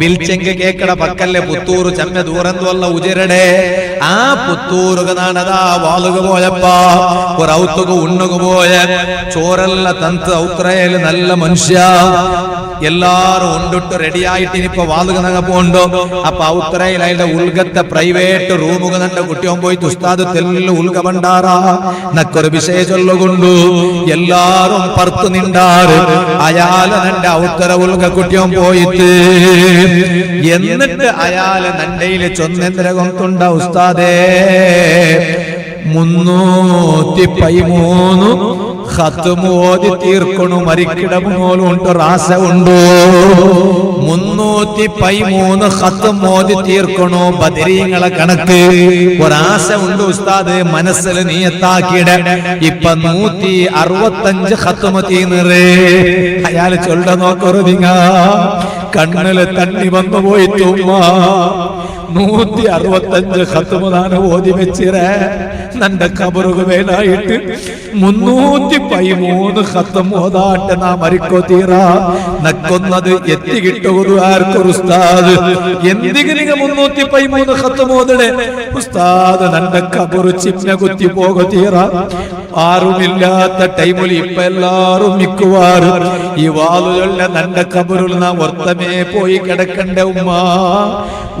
ബിൽച്ചെങ്ക് കേക്കട പക്കല്ലേ പുത്തൂർ ചമ്മ ദൂരന്തല്ല ഉജിരടെ. ആ പുത്തൂറുക നാണതാ വാളുക പോയപ്പ ഒരൗത്തുക ഉണ്ണുക പോയ ചോരല്ല തന്ത് ഔത്രയില് നല്ല മനുഷ്യ എല്ലാരും ഉണ്ടിട്ട് റെഡിയായിട്ട് ഇനിയിപ്പോ വാളുക നങ്ങ പോണ്ടോ. അപ്പൊ ഔത്രയിൽ അതിന്റെ ഉൽഗത്തെ പ്രൈവേറ്റ് റൂമുക നന്റെ കുട്ടിയോൻ പോയി ഉസ്താദ് തെല്ലു ഉൽഗ പണ്ടാറാ നക്കൊരു വിഷയ ചൊല്ലുകൊണ്ടു എല്ലാരും പർത്ത് നിണ്ടാറ്. അയാള് നന്റെ ഔത്തര ഉൽഗ കുട്ടിയോൻ പോയിട്ട് എന്നിട്ട് അയാള് നണ്ടയില് ചൊന്നെന്തര കൊണ്ടുണ്ട ഉസ്താദേ 313 ഖത്മ് ഓതി തീർക്കണു. മരിക്കിടമോലും ഉണ്ട് റാസ ഉണ്ടോ? 313 ഖത്മ് ഓതി തീർക്കണു. ബദരീങ്ങളെ കണക്ക് ഒരാസ ഉണ്ട് ഉസ്താദ്. മനസ്സിൽ നീയത്താക്കിട. ഇപ്പൊ 165 ഖത്മ് തീർന്നേ. അയാൾ ചൊല്ല നോക്കറു. നിങ്ങ കണ്ണില് തണ്ണി വന്നു പോയിട്ട് ഉമ്മ 165 ഖത്മാണ് ഓതി വെച്ചിരേ. നന്റെ കബറുക വേലായിട്ട് 313 ഖത്മ ഓതാട്ട് നാ മരിക്കോ തീറാ. നക്കൊന്നത് എത്തി കിട്ടുക ആർക്കൊരു ഉസ്താദ്. എന്തിങ്ങനെ 313 ഖത്മ ഓതണേ ഉസ്താദ്? നന്റെ കബറു ചിന്ന കുത്തി പോക തീറാ. ആരുമില്ലാത്ത ടൈമിൽ ഇപ്പൊ എല്ലാരും മിക്കുവാറും ഈ വാളുകളുടെ നന്റെ കബറിൽ നാം വർത്തമേ പോയി കിടക്കണ്ട ഉമ്മ.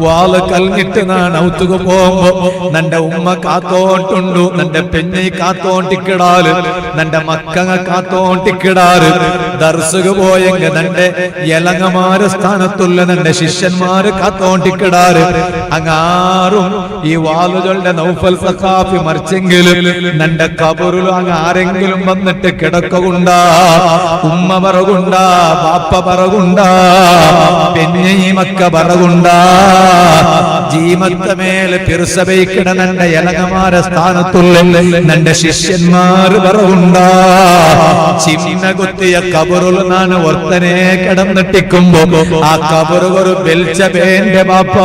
വാള് പുറത്തലിഞ്ഞിട്ട് നാൻ ഔത്തുക പോകുമ്പോ നന്റെ ഉമ്മ കാത്തോണ്ടുണ്ടു, നന്റെ പെഞ്ഞൈ കാത്തോണ്ടിക്കിടാറ്, നന്റെ മക്കങ്ങ കാത്തോണ്ടിക്കിടാറ്. ദർസുക പോയെങ്ക നന്റെ യലങ്ങമാര് സ്ഥാനത്തുള്ള നന്റെ ശിഷ്യന്മാര് കാത്തോണ്ടിക്കിടാറ്. അങ്ങാറും ഈ വാലുകളുടെ നൗഫൽ സഖാഫി മറിച്ചെങ്കിലും നന്റെ കബറിലും അങ്ങ് ആരെങ്കിലും വന്നിട്ട് കിടക്കുണ്ടാ, ഉമ്മ പറകുണ്ടാ, ബാപ്പ പറകുണ്ടാ, പെഞ്ഞൈ മക്ക പറകുണ്ടാ, ജീമത്ത മേലെ പിർസബൈക്കിട നന്റെ യലങ്ങമാരെ സ്ഥാനത്തുള്ള നന്റെ ശിഷ്യന്മാർ പറകുണ്ടാ. ചിന്ന കുത്തിയ കബറുൽ നാൻ വർത്തനെ കിടന്നിട്ടിക്കുമ്പോ ആ കബറുകൊരു ബെൽച്ചബേന്റെ ബാപ്പ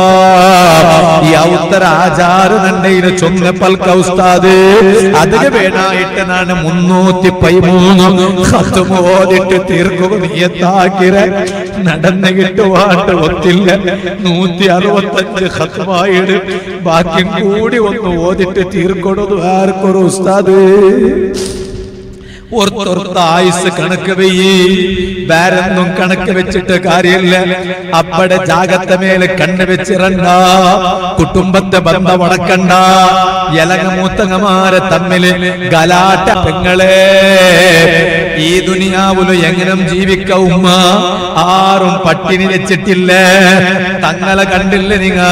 ഈ ഔത്തര ആചാര് നന്റെ ഇത് ചൊന്ന പൽക്ക ഉസ്താദ് അതിന് വേണായിട്ട് നാണ് 313 ഖത്മ് ഓതിട്ട് തീർക്കുക നിയത്താക്കിര നടന്ന് കിട്ടുവാണ്ട് ഒത്തില്ല 165 ഖത്മായിട്ട് ബാക്കി കൂടി ഒന്ന് ഓതിട്ട് തീർക്കൊടു ആർക്കൊരു ഉസ്താദ് ആയുസ് കണക്ക് വെയ്യി വേറൊന്നും കണക്ക് വെച്ചിട്ട് കാര്യമില്ല. അപ്പടെ ജാഗത്ത മേലെ കണ്ണ് വെച്ചിറണ്ട, കുടുംബത്തെ ബന്ധം ഉടക്കണ്ട, യലങ്ങമൂത്തങ്ങമാരെ തമ്മില് ഗലാട്ട. പെങ്ങളെ ഈ ദുനിയാവില് എങ്ങനെ ജീവിക്ക ഉമ്മ? ആരും പട്ടിണി വെച്ചിട്ടില്ല. തങ്ങളെ കണ്ടില്ല നിങ്ങ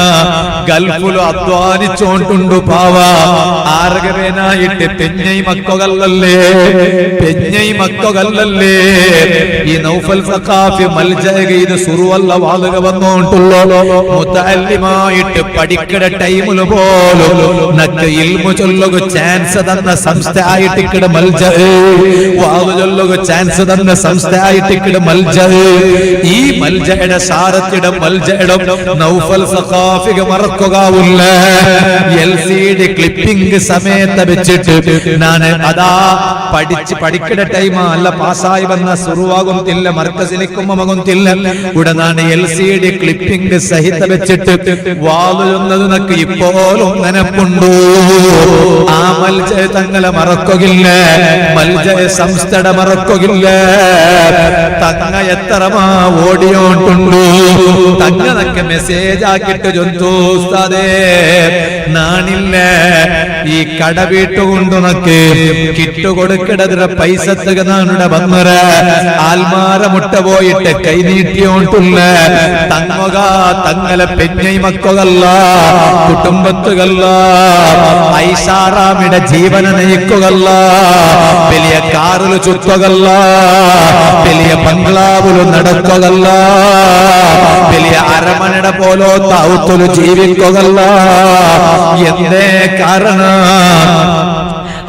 ഗൾഫിലും അധ്വാനിച്ചോണ്ടുണ്ടു പാവ. ആർഗവേനായിട്ട് പെഞ്ഞൈ മക്കകല്ലല്ലേ, പെഞ്ഞൈ മക്കകല്ലല്ലേ. ഈ നൗഫൽ സഖാഫി മൽജഅ ഇത് സുറുവല്ല വാളുക വന്നോണ്ടുള്ളോ മുതഅല്ലിമായിട്ട് പഠിക്കട ടൈമില് പോലും നക്ക് ഇൽമു ചൊല്ലുക ചാൻസ് തന്ന സംസ്ഥ ആയിട്ട് ഇക്കട മൽജഅ, വാളു ചൊല്ലുക ചാൻസ് തന്ന സംസ്ഥ ആയിട്ട് ഇക്കട മൽജഅ. ഈ മൽജഅയുടെ സാരത്തിട മൽജഅയുടെ നൗഫൽ സഖാഫിക മറക്കുകയില്ല. LCD ക്ലിപ്പിംഗ് സമയത്ത് വെച്ചിട്ട് ഞാൻ അതാ പഠിക്കട ടൈമാ അല്ല പാസ്സായി വന്ന സുറുവാകുന്നില്ല, മർക്കസിലിക്കുമ്പകുന്നില്ല. ഉടനാണ് LCD ക്ലിപ്പിംഗ് സഹിത വെച്ചിട്ട് വാളുന്നത് നക്ക് ഇപ്പോഴും നനപ്പുണ്ടു. ആ മൽജഅ തങ്ങളെ മറക്കുകയില്ല, മൽജഅ സംസ്ഥട മറക്കുകയില്ല. തങ്ങ എത്രമാ ഓടിയോണ്ടുണ്ടു. തങ്ങനൊക്കെ മെസ്സേജ് ആക്കിട്ട് ജന്തു ഉസ്താദേ നാണില്ല ഈ കട വീട്ടുകൊണ്ടു നക്ക് കിട്ടുകൊടുക്കിടതിര പൈസത്തുക നാനുടെ വന്നറ ആൽമാര മുട്ട പോയിട്ട് കൈ നീട്ടിയോണ്ടുള്ള തങ്ങക തങ്ങളെ പെഞ്ഞൈ മക്കകല്ല, കുടുംബത്തുകല്ല, ഐഷാറാമിയുടെ ജീവന നയിക്കുകല്ല, വലിയ കാറില് ചുറ്റുകല്ല, വലിയ ബംഗ്ലാവില് നടക്കുകല്ല, വലിയ അരമനയുടെ പോലോത്ത ഔത്തുല് ജീവിക്കുകല്ല. എന്തേ കാരണം?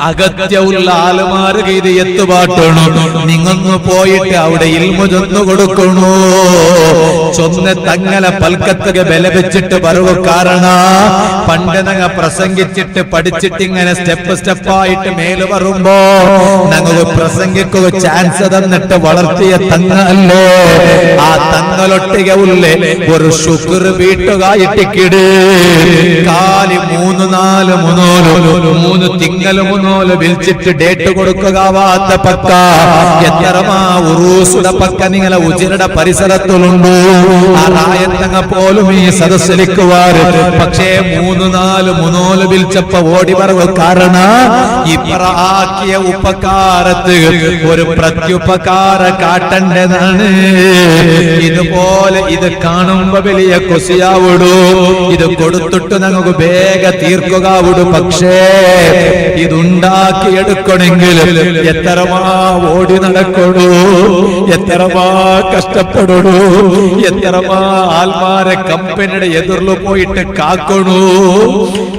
അഗത്യമുള്ള ആലുമാര് ഇത് എത്തുപാട്ടണു. നിങ്ങൊന്ന് പോയിട്ട് അവിടെ ഇൽമു ചൊന്നു കൊടുക്കണു. ചൊന്ന തങ്ങളെ പൽക്കത്തുക ബല വെച്ചിട്ട് പറവു. കാരണ പണ്ട് ഞങ്ങ പ്രസംഗിച്ചിട്ട് പഠിച്ചിട്ട് ഇങ്ങനെ സ്റ്റെപ്പായിട്ട് മേല് വരുമ്പോ ഞങ്ങൾ പ്രസംഗിക്കുക ചാൻസ് തന്നിട്ട് വളർത്തിയ തങ്ങ അല്ലേ. ആ തങ്ങളൊട്ടിക ഉള്ളേ ഒരു ശുക്ർ വീട്ടുകായിട്ടിക്കിട് കാലി 3 തിങ്കള് മൂന്നോല് വിളിച്ചിട്ട് ഡേറ്റ് കൊടുക്കാവാത്ത പക്ക എത്രമാ ഉറൂസുടെ പക്ക നിങ്ങളെ ഉജിരുടെ പരിസരത്തിലുണ്ടു. ആ റായത്തങ്ങ പോലും ഈ സദസ്സിലിക്കുവാറ്. പക്ഷേ 3-4 വിളിച്ചപ്പോ ഓടി വരവ്. കാരണ ഇപ്രാക്കിയ ഉപകാരത്ത് ഒരു പ്രത്യുപകാര കാട്ടേണ്ടതാണ്. ഇതുപോലെ ഇത് കാണുമ്പോ വലിയ കൊസിയാവിടൂ. ഇത് കൊടുത്തിട്ട് ഞങ്ങൾക്ക് വേഗ തീർക്കുകയാവിടൂ. പക്ഷേ ഇതുണ്ടാക്കിയെടുക്കണമെങ്കിൽ എത്രമാ ഓടി നടക്കണു, എത്രമാ കഷ്ടപ്പെടണു, എത്രമാ ആൽമാരെ കമ്പനിയുടെ എതിർന്നു പോയിട്ട് കാക്കണു.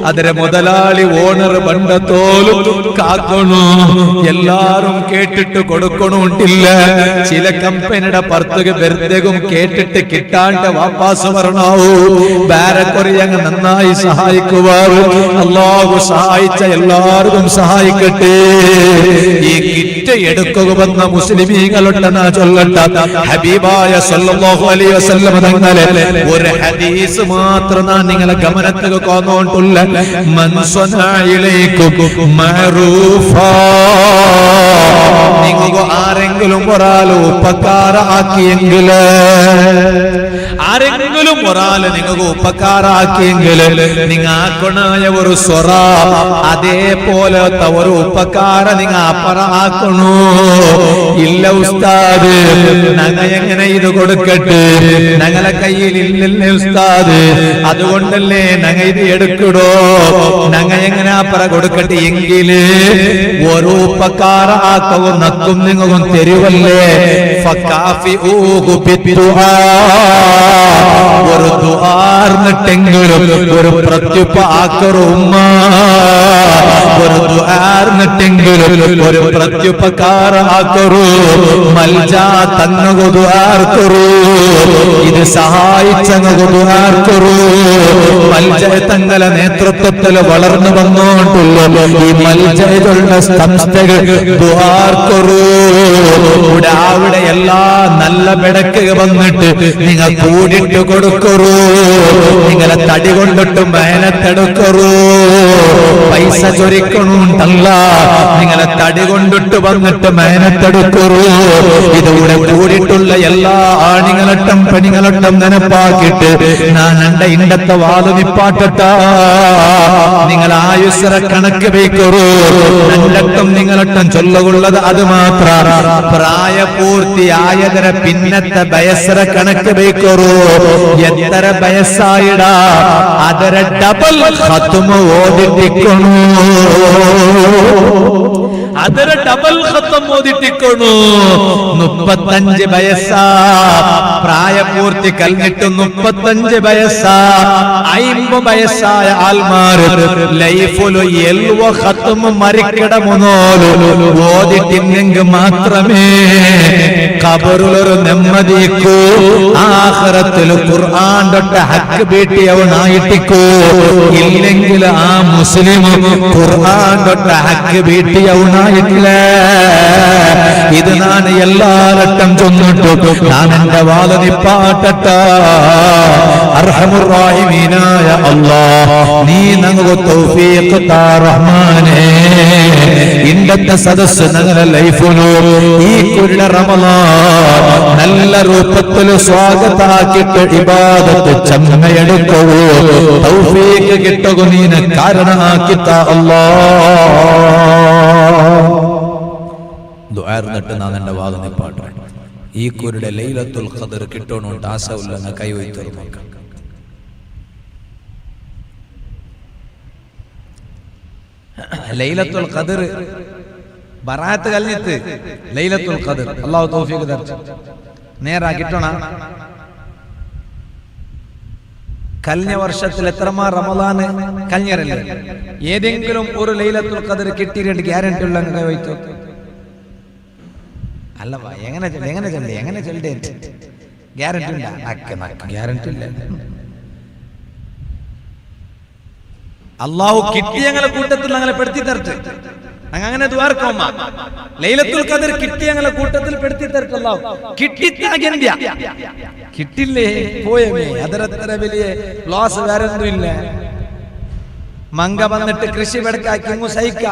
അതിരെ മുതലാളി ഓണർ ബണ്ടത്തോലും കാക്കണു. എല്ലാരും കേട്ടിട്ട് കൊടുക്കണുണ്ടില്ല. ചില കമ്പനിയുടെ പുറത്തുക വെറുതെയും കേട്ടിട്ട് കിട്ടാണ്ട് വാപ്പാസ് വരണാവൂ. ബാരക്കൊറിയങ്ങ് നന്നായി സഹായിക്കുവാറ്. അല്ലാഹു സഹായിച്ച എല്ലാവർക്കും സഹായിക്കട്ടെ. ഈ കിറ്റ് എടുക്കുക വന്ന മുസ്ലിമീങ്ങളുടെ പെട്ടെന്ന് ചൊല്ലട്ടെ. ഹബീബായ സല്ലല്ലാഹു അലൈഹി വസല്ലം തങ്ങളെ ഒരു ഹദീസ് മാത്രം ഞാൻ നിങ്ങളെ ഗമനത്തിൽ കൊണ്ടുവന്നിട്ടുള്ള മൻ സനഅ ഇലൈക്കും മഅറൂഫാ, നിങ്ങൾക്ക് ആരെങ്കിലും ഒരാൾ ഉപകാരമാക്കിയെങ്കിൽ, ആരെങ്കിലും ഒരാൾ നിങ്ങൾക്ക് ഉപകാരമാക്കിയെങ്കിൽ നിങ്ങൾ ആക്കണായ ഒരു സ്വറ അതേപോലത്തെ ഒരു ഉപകാരം നിങ്ങൾ അപ്പറാക്കണോ? ഇല്ല ഉസ്താദ്, ഞങ്ങൾ എങ്ങനെ ഇത് കൊടുക്കട്ടെ, ഞങ്ങളെ കയ്യിൽ ഇല്ലല്ലേ ഉസ്താദ്, അതുകൊണ്ടല്ലേ ഞങ്ങൾ ഇത് എടുക്കടോ, ഞങ്ങൾ എങ്ങനെ അപ്പറ കൊടുക്കട്ടെ എങ്കില് ഒരു ഉപകാരം ആക്കവും നക്കും നിങ്ങൾക്കും തരുവല്ലേ. ഫകാഫിഊഹു ബിദ്ദുആ, ഒരു ദുആർന്നിട്ടെങ്കിലും ഒരു പ്രത്യുപ ആക്കറു ഉമ്മ, ഒരു ദുആർന്നിട്ടെങ്കിലും ഒരു പ്രത്യുപകാര ആക്കറു, മൽജാ തങ്ങു ദുആർക്കറു, ഇത് സഹായിച്ചങ്ങു ദുആർക്കറു. മൽജ തങ്ങളെ നേതൃത്വത്തിൽ വളർന്നു വന്നോണ്ടുള്ള ഈ മൽജയുള്ള സംസ്ഥകൾ ദുആർക്കറു. അവിടെ എല്ലാ നല്ല ബെടക്ക് വന്നിട്ട് നിങ്ങൾ കൂടിട്ട് കൊടുക്കറു, നിങ്ങളെ തടി കൊണ്ടിട്ട് മേനത്തെടുക്കറു. പൈസ ചൊരിക്കണുണ്ടല്ല, നിങ്ങളെ തടി കൊണ്ടിട്ട് വന്നിട്ട് മേനത്തെടുക്കറു. ഇതുകൂടെ കൂടിയിട്ടുള്ള എല്ലാ ആണികളട്ടം പെണികളട്ടം നനപ്പാക്കിട്ട് ഞാൻ എന്റെ ഇണ്ടത്തെ വാല് നിപ്പാട്ടട്ട. നിങ്ങൾ ആയുസ്സറ കണക്ക് വയ്ക്കറു. രണ്ടട്ടം നിങ്ങളട്ടം ചൊല്ലുകൊള്ളത് അത് മാത്ര. പ്രായപൂർത്തിയായതര പിന്നത്തെ വയസ്സറ കണക്ക് വയ്ക്കറു. എത്ര വയസ്സായിടാ അതര ഡബിൾ ഖത്മ ഓതിട്ടിക്കണു, ಅದರ ಡಬಲ್ ಖತಮ್ ಓದಿಟ್ಟಿಕೊಂಡು 35 ವಯಸ್ಸ ಪ್ರಾಯಪೂರ್ತಿ ಕಲ್ನಿಟ್ಟು 35 ವಯಸ್ಸ 50 ವಯಸ್ಸಾയ ಆಲ್ಮಾರ್ ലൈഫുലു എൽവ ഖതം മരിക്കട മുനോലു ഓതിട്ടിന്നെങ്കിൽ മാത്രമേ ഖബറിലൊരു നെമ്മദിക്കൂ, ആഖിറത്തിൽ ഖുർആൻ തൊട്ട ഹക്ക് ബീട്ടിയവനായിട്ടിക്കൂ. ഇല്ലെങ്കിൽ ആ മുസ്ലിം ഖുർആൻ തൊട്ട ഹക്ക് ബീട്ടിയവനായിട്ടില്ല. ഇത് ഞാൻ എല്ലാരട്ടം ചൊന്നിട്ടു ഞാൻ എന്റെ വാല നിപ്പാട്ടട്ട. അർഹമുർ റഹീമീനായ അല്ലാഹ്, നീ നമുക്ക് തൗഫീഖ് താ റഹ്മാനേ. ഇന്നത്തെ സദസ്സ് ഞങ്ങളുടെ ലൈഫിലു ഈ കൊല്ല റമളാൻ നല്ല രൂപത്തിൽ സ്വാഗതാക്കിട്ട് ഇബാദത്ത് ചമ്മയെടുക്കൂ, തൗഫീഖ് കിട്ടുക നീന് കാരണമാക്കിത്ത അല്ലാഹ്. ദുആർന്നിട്ട് ഞാൻ എന്റെ വാദ നിപ്പാട്ട. ഈ കുരുടെ ലൈലത്തുൽ ഖദർ കിട്ടണോണ്ട് ആശ ഉള്ള കൈവയ്ത്തത് നോക്കാം. ലൈലത്തുൽ ഖദർ ബറാത്ത് കഴിഞ്ഞിട്ട് ലൈലത്തുൽ ഖദർ അല്ലാഹു തൗഫീഖ് തരട്ടെ. നേരാ കിട്ടണ. കഴിഞ്ഞ വർഷത്തിൽ എത്രമാ റമളാൻ കഴിഞ്ഞരല്ലേ, ഏതെങ്കിലും ഒരു ലൈലത്തുൽ ഖദർ കിട്ടിയിട്ട് ഗ്യാരണ്ടി ഉള്ള കൈവയ്ത്തോ? അല്ല, എങ്ങനെ ചെല്ലേ ഗ്യാരണ്ടി ഉണ്ട? ഗ്യാരണ്ടി ഇല്ല. അള്ളാഹു കിട്ടിയങ്ങളെ കൂട്ടത്തിൽ ഞങ്ങളെ പെടുത്തി തരട്ടെ. അങ്ങനെ ദ്വാർക്കോമ്മ ലൈലത്തുൽ ഖദർ കിട്ടിയങ്ങളെ കൂട്ടത്തിൽ പെടുത്തി തരട്ടെ. അള്ളാഹു കിട്ടിത്താകില്ല, കിട്ടില്ലേ പോയമേ, അതരത്ര വലിയ ലോസ് വേറെ ഒന്നുമില്ല. മങ്ക വന്നിട്ട് കൃഷി ಬೆಡಕಾಕಿ ಸೈಕ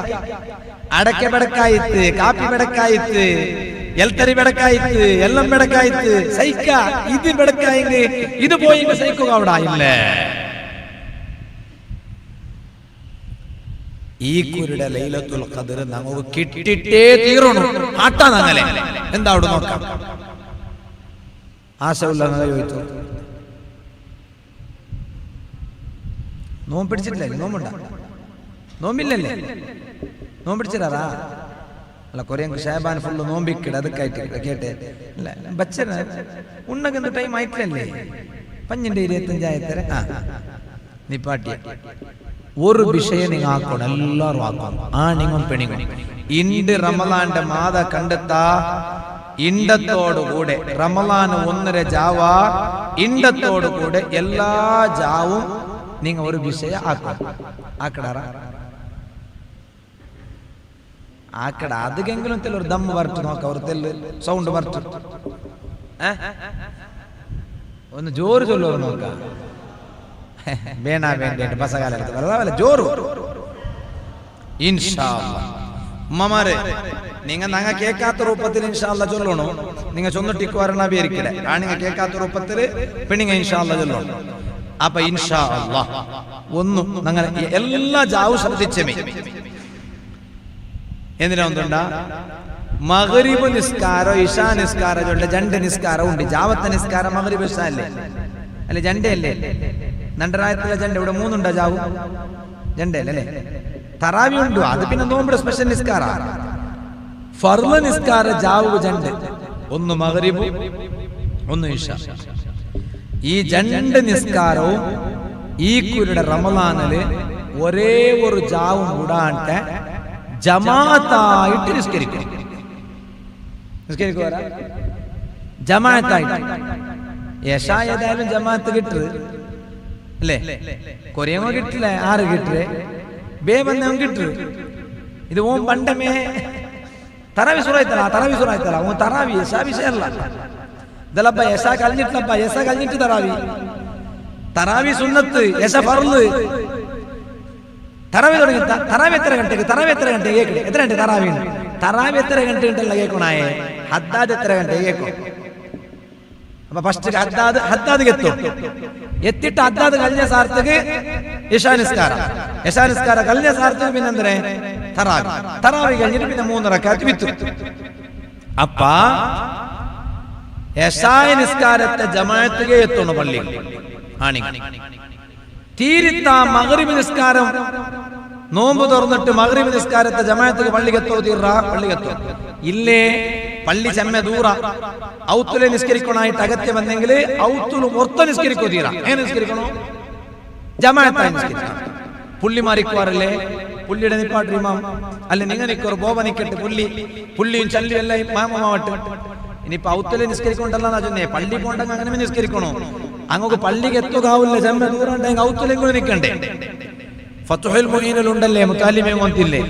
ಅಡಕೆ ಬೆಡಕಾಯಿತ್ತು, ಕಾಪಿ ಬೆಡಕಾಯಿತ್ತು, ಎಲ್ತರಿ ಬೆಡಕಾಯಿತ್ತು, ಎಲ್ಲಂ ಬೆಡಕಾಯಿತ್ತು, ಸೈಕ ಇದು ಬೆಡಕಾಯಿಗೆ ಇದು പോയി സൈക്കുക അവിടെ ഇല്ല. ഈ കുരുടെ ലൈലത്തുൽ ഖദർ നമുക്ക് കിട്ടിട്ടേ തീരണം. ആട്ടാ ഞങ്ങളെ എന്താ അവിടെ നോക്കാം. ആശയുള്ള ചോദിച്ചു, നോമ്പ് പിടിച്ചിട്ടില്ലേ? നോമ്പുണ്ട? നോമ്പില്ലല്ലേ? നോമ്പ് പിടിച്ചിടാറാ? അല്ല, കൊറേ ഷാബാൻ ഫുള്ള് നോമ്പിക്കിട അതൊക്കെ കേട്ടെ. അല്ല ബച്ചന ഉണ്ണക്കുന്ന ടൈം ആയിട്ടില്ലല്ലേ? 5:25 നിപ്പാട്ടിയ ഒരു വിഷയം നിങ്ങൾ ആക്കണം, എല്ലാവരും ആക്കണം, ആണിങ്ങും പെണിങ്ങും. ഇണ്ട് റമളാന്റെ മാത കണ്ടെത്താ ഇണ്ടത്തോടുകൂടെ റമളാൻ 1.5 ജാവ ഇണ്ടത്തോടുകൂടെ എല്ലാ ജാവും നിങ്ങൾ ഒരു വിഷയം ആക്കണം. ആക്കടാറ ആക്കട അതെങ്കിലും ഒരു ദമ്മ് വരട്ട് നോക്കാം, ഒരു തെല്ല് സൗണ്ട് വരട്ട് ഒന്ന് ജോറ് ചൊല്ലോ നോക്കാം. വേണ വേണ്ട ബസകാലത്ത് വെറുതെ ജോറ് ഇൻഷാ അല്ലാഹ്. ഉമ്മമാരെ നിങ്ങൾ ഞങ്ങ കേൾക്കാത്ത രൂപത്തിൽ ഇൻഷാ അല്ലാഹ് ചൊല്ലണോ. നിങ്ങൾ ചൊന്നിട്ടിക്ക് വരണ പേരിക്കടെ ആ നിങ്ങൾ കേൾക്കാത്ത രൂപത്തിൽ പെണ്ണിങ്ങ ഇൻഷാ അല്ലാഹ് ചൊല്ലണം. അപ്പൊ ഇൻഷാ അല്ലാഹ് ഒന്നും ഞങ്ങൾ എല്ലാ ജാവും ശ്രദ്ധിച്ചമേ. എന്തിനാ ഒന്നുണ്ടാ മഗ്രിബ് നിസ്കാരം ഇശാ നിസ്കാരം ചൊല്ല രണ്ട് നിസ്കാരം ഉണ്ട്. ജാവത്തെ നിസ്കാരം മഗ്രിബ് ഇശാ അല്ലേ അല്ലെ ജണ്ടയല്ലേ? രണ്ടരായത്തിലെ ജണ്ട ഇവിടെ മൂന്നുണ്ടോ ജാവു? ജണ്ടയല്ലേ? തറാവി ഉണ്ടോ? അത് പിന്നെ നോമ്പിടെ സ്പെഷ്യൽ നിസ്കാര. ഫർള് നിസ്കാര ജാവു ജണ്ട്, ഒന്ന് മഗ്രിബ് ഒന്ന് ഇശാ. ഈ രണ്ട് നിസ്കാരവും ഈ കുരുടെ റമളാനില് ഒരേ ഒരു ജാവും കൂടാണ്ട് ജമാഅത്തായിട്ട് നിസ്കരിക്കും. നിസ്കരിക്കുവാ ജമാഅത്തായിട്ട്. യശാ ഏതായാലും ജമാഅത്ത് കിട്ടു അല്ലേ? കൊറിയമോ കിട്ടില്ല, ആറ് കിട്ടേ ബേബന്ധം കിട്ടു. ഇത് ഓം പണ്ടമേ തറാവി സുറായിത്തല, തറാവി സുറായിത്തല ഓ തറാവി യശാ വിഷയല്ല. ഇതല്ലപ്പ യശാ കഴിഞ്ഞിട്ടില്ലപ്പ, യശാ കഴിഞ്ഞിട്ട് തറാവി. തറാവി സുന്നത്ത്, യശ ഫർള്. തറാവി തുടങ്ങി. തറാവി എത്ര ഗಂಟೆಗೆ? തറാവി എത്ര ഗಂಟೆಗೆ കേൾക്കണേ? എത്ര ഗಂಟೆ തറാവി? തറാവി എത്ര ഗಂಟೆ ഉണ്ടല്ല കേൾക്കണായേ? ഹദ്ദാദ് എത്ര ഗಂಟೆಗೆ കേൾക്കും? അപ്പൊ ഫസ്റ്റ് ഹദ്ദാദ് എത്തും. എത്തിട്ട് ഹദ്ദാദ് കഴിഞ്ഞ സാർത്തക്ക് ഇശാ നിസ്കാരം, ഇശാ നിസ്കാരം കഴിഞ്ഞ സാർത്തക്ക് പിന്നെ എന്തേ തറാവി. തറാവി കഴിഞ്ഞിട്ട് പിന്നെ 3 റക്അത്ത് വിത്തു. അപ്പ ഇശാ നിസ്കാരത്തെ ജമാഅത്തുകെ എത്തുന്നു പള്ളി ആണി. തീരിത്ത മഗ്രിബ് നിസ്കാരം നോമ്പ് തുറന്നിട്ട് മഗ്രിബ് നിസ്കാരത്തെ ജമാഅത്തുകെ പള്ളിക്കെത്തോ? തീർറ പള്ളിക്കെത്തോ? ഇല്ലേ, പള്ളി ചെമ്മ ദൂര ഔത്തുലെ നിസ്കരിക്കണായിട്ട് അകത്യം വന്നെങ്കിൽ ഔത്തുലും ഒർത്ത നിസ്കരിക്കോ? തീരാ എങ്ങനെ നിസ്കരിക്കണോ? ജമാഅത്തായി നിസ്കരിക്കണം. പുള്ളി മാറിക്കുവാറല്ലേ? പുള്ളിയുടെ നിപ്പാട്ട് ഇമാം അല്ലെ? നിങ്ങൾ നിക്കോറ് ബോബ നിക്കട്ട് പുള്ളിയും ചല്ലിയും എല്ലാം മാമമാവട്ട്. ഇനിയിപ്പൊ ഔത്തുലെ നിസ്കരിക്കൊണ്ടല്ലോ ചൊന്നേ. പള്ളി പോണ്ടെങ്കിൽ അങ്ങനെ നിസ്കരിക്കണോ? അങ്ങോട്ട് പള്ളിക്ക് എത്തുകാവില്ല, ചെമ്മ ദൂരം ഉണ്ടെങ്കിൽ ഔത്തുലേം കൂടെ നിൽക്കണ്ടേ? ഫത്ഹുൽ മുഈനിലുണ്ടല്ലേ മുത്താലിമേ മോന്തില്ലേ?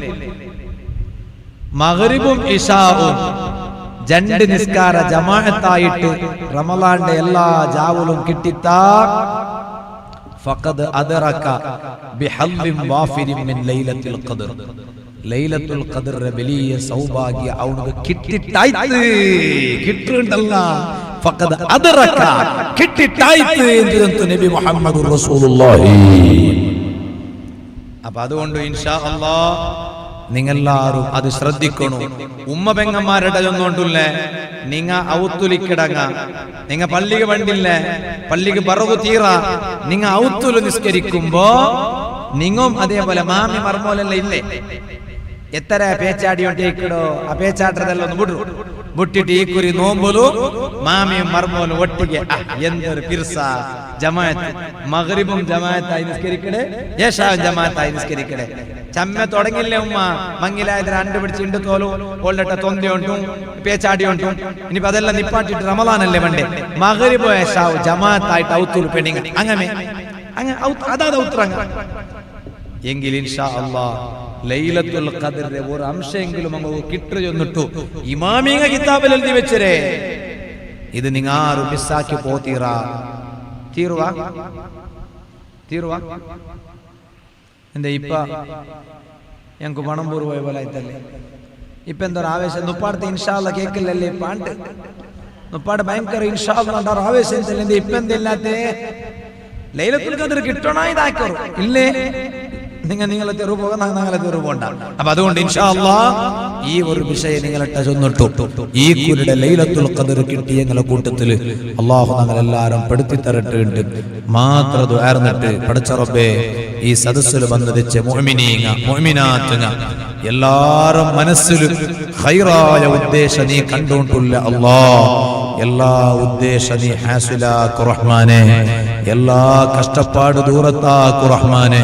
മഗ്രിബും ഇശാവും രണ്ട് നിസ്കാര ജമാഅത്തായിട്ട് റമളാന്റെ എല്ലാ ജാവുലും കിട്ടിത്താ ഫഖദ് അദ്റക ബിഹല്ലിൻ വാഫിരിൻ മിൻ ലൈലത്തുൽ ഖദ്ർ. ലൈലത്തുൽ ഖദ്ർ വലിയ സൗഭാഗ്യ അവനക്ക് കിട്ടിട്ടായിട്ട് കിട്ടുണ്ടല്ല. ഫഖദ് അദ്റക കിട്ടിട്ടായിട്ട് എന്ന് നബി മുഹമ്മദുർ റസൂലുള്ളാഹി. അപ്പൊ അതുകൊണ്ട് ഇൻഷാ അല്ലാഹ് നിങ്ങളെല്ലാരും അത് ശ്രദ്ധിക്കണു. ഉമ്മ പെങ്ങന്മാരുടെ ഒന്നുകൊണ്ടില്ലേ നിങ്ങ ഔത്തുലിക്കിടങ്ങ. നിങ്ങ പള്ളിക്ക് വണ്ടില്ലേ, പള്ളിക്ക് പറകു തീറ. നിങ്ങ ഔത്തുല് നിസ്കരിക്കുമ്പോ നിങ്ങും അതേപോലെ മാമി മർമോലെല്ലാം ഇല്ലേ? എത്ര പേച്ചാടിയോട്ടേക്കിടോ? ആ പേച്ചാട്ടതെല്ലാം ഒന്ന് വിടു. വിട്ടിട്ട് ഈ കുറി നോമ്പുലും മാമിയും മർമോലും ഒട്ടിಗೆ എന്തൊരു പിർസ ജമാഅത്ത്. മഗ്രിബും ജമാഅത്തായി നിസ്കരിക്കടേ, ഇശാവും ജമാഅത്തായി നിസ്കരിക്കടേ. ചമ്മ തുടങ്ങില്ലേ ഉമ്മ മങ്ങിലായത് രണ്ട് പിടിച്ച് ഇണ്ട് തോലും ഓൾഡട്ട തൊന്തയുണ്ടും പേച്ചാടിയുണ്ടും. ഇനിയിപ്പോ അതെല്ലാം നിപ്പാട്ടിട്ട് റമളാനല്ലേ വേണ്ടേ? മഗ്രിബും ഇശാവും ജമാഅത്തായിട്ട് ഔത്തുൽ പെണ്ണിങ്ങ അങ്ങനെ അതാത് ഔത്രങ്ങ എങ്കിൽ ഇൻഷാ അല്ലാഹ് ലൈലത്തുൽ ഖദ്റിന്റെ ഒരു അംശമെങ്കിലും അങ്ങ് കിട്ടു ചെന്നിട്ടു ഇമാമിങ്ങ കിതാബിൽ എഴുതി വെച്ചരേ. ഇത് നിങ്ങൾ ആരും മിസ്സാക്കി പോത്തീറാ തീരുവാ എന്താ ഇപ്പ ഞങ്ങക്ക് പണം പൂർവ്വ പോലെ ആയിട്ടല്ലേ? ഇപ്പൊ എന്തൊരു ആവേശം. നുപ്പാടത്തെ ഇൻഷാ അല്ലാഹ് കേക്കില്ലല്ലേ? പാണ്ട് നുപ്പാട് ഭയങ്കര ഇൻഷാ അല്ലാഹ് ആവേശം ഇല്ലേ? ഇപ്പൊ എന്തില്ലാത്തേ? ലൈലത്തുൽ ഖദ്ർ കിട്ടണോ? ഇതാക്കോ ഇല്ലേ? നിങ്ങളെ തെറു പോകാൻ ഞങ്ങളെ തെറു പോകണ്ട. അപ്പൊ അതുകൊണ്ട് ഇൻഷാ അല്ലാഹ് ഈ ഒരു വിഷയം നിങ്ങളിട്ട ചൊന്നിട്ടു. ഈ കുരുടെ ലൈലത്തുൽ ഖദ്ർ കിട്ടിയ ഞങ്ങളെ കൂട്ടത്തില് അല്ലാഹു ഞങ്ങളെല്ലാരും പെടുത്തി തരട്ടുണ്ട്. മാത്ര ദുആർന്നിട്ട് പഠിച്ച റബ്ബേ ഈ സദസ്സിൽ വന്നതിച്ച മുഅ്മിനീങ്ങ മുഅ്മിനാത്തുങ്ങ എല്ലാരും മനസ്സിൽ ഖൈറായ ഉദ്ദേശം നീ കണ്ടുകൊണ്ടുള്ള അല്ലാഹ് എല്ലാ ഉദ്ദേശ നീ ഹാസിലാക്കു റഹ്മാനെ. എല്ലാ കഷ്ടപ്പാട് ദൂരത്താക്കു റഹ്മാനെ.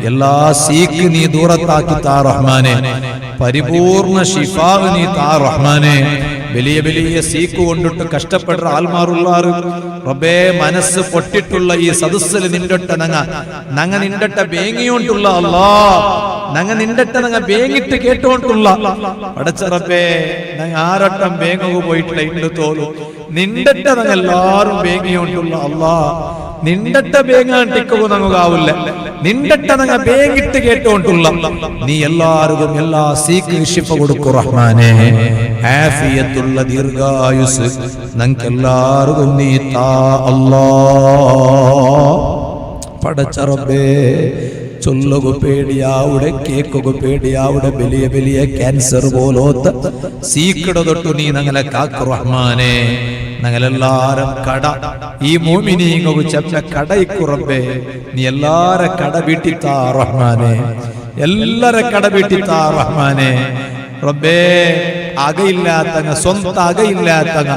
എല്ലാ സീക്ക് നീ ദൂരത്താക്കി താ റഹ്മാനെ. പരിപൂർണ ശിഫാ നീ താ റഹ്മാനെ. വലിയ വലിയ സീക്ക് കൊണ്ടിട്ട് കഷ്ടപ്പെടുന്ന ആൾമാറുള്ളാറ് റബ്ബേ മനസ്സ് പൊട്ടിട്ടുള്ള ഈ സദസ്സിൽ നിന്റൊട്ട നങ്ങ നിന്റട്ട വേങ്ങിയോണ്ടുള്ള അല്ലാ നങ്ങ നിന്റട്ട നങ്ങ വേങ്ങിട്ട് കേട്ടോണ്ടുള്ള പടച്ച റബ്ബേ നങ്ങ ആരട്ടം വേങ്ങു പോയിട്ടുള്ള ഇണ്ട് തോലും നിന്റട്ട നങ്ങ എല്ലാരും വേങ്ങിയോണ്ടുള്ള അല്ലാ നിന്റട്ട വേങ്ങാൻ ടിക്കു നങ്ങാവില്ല നിന്റട്ട നങ്ങ വേങ്ങിട്ട് കേട്ടോണ്ടുള്ള നീ എല്ലാവർക്കും എല്ലാ സീക്ക് ശിഫ കൊടുക്കു റഹ്മാനെ ആഫിയത്തുള്ള ദീർഘായുസ് ഞങ്ങൾക്കെല്ലാവർക്കും നീ താ അല്ലാ പടച്ച റബ്ബേ ചൊല്ലുക പേടിയാവുടെ കേൾക്കുക പേടിയാവുടെ വലിയ വലിയ ക്യാൻസർ പോലോത്ത സീക്കട തൊട്ടു നീ ഞങ്ങളെ കാക്കു റഹ്മാനെ ഞങ്ങളെല്ലാരും കട ഈ മോമിനീങ്ങു ചെന്ന കടയ്ക്കു റബ്ബേ നീ എല്ലാരെ കട വീട്ടിത്താ റഹ്മാനെ എല്ലാരെ കട വീട്ടിത്താ റഹ്മാനെ റബ്ബേ അകയില്ലാത്തങ്ങ സ്വന്തം അകയില്ലാത്തങ്ങ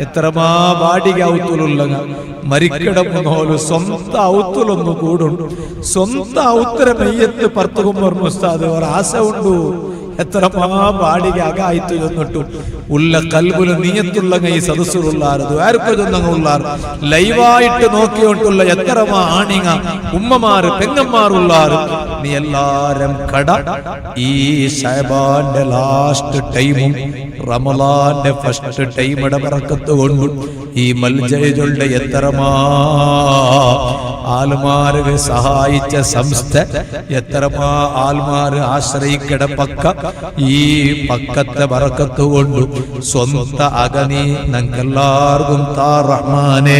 എത്രമാ വാടിക ഔത്തുലുള്ളങ്ങ മരിക്കടമുന്നോല് സ്വന്തം ഔത്തുലൊന്നു കൂടും സ്വന്തം ഔത്തര മെയ്യത്ത് പർത്തുകുമ്പർ മുസ്താദ് ഒരു ആശ ഉണ്ടു എത്രമാ വാടിക അകായിത്തു ചെന്നിട്ടു ഉള്ള കൽബുല് നീയത്തുള്ള ഈ സദസ്സുള്ളാറ് ദ്വാരക്കു ചെന്നുള്ളാർ ലൈവായിട്ട് നോക്കിയോണ്ടുള്ള എത്രമാ ആണിങ്ങ ഉമ്മമാര് പെങ്ങന്മാരുള്ളാറ് നീ എല്ലാരും കട ഈ ശഅബാന്റെ ലാസ്റ്റ് ടൈമും റമളാന്റെ ഫസ്റ്റ് ടൈമിടെ ബറക്കത്ത് കൊണ്ട് ഈ മൽജയുടെ എത്രമാ ആൽമാരെ സഹായിച്ച സംസ്ഥ എത്രമാ ആൽമാര് ആശ്രയിക്കട പക്ക ഈ പക്കത്തെ ബറക്കത്ത് കൊണ്ട് സ്വന്ത അകനി ഞങ്ങൾക്കെല്ലാവർക്കും താ റഹ്മാനെ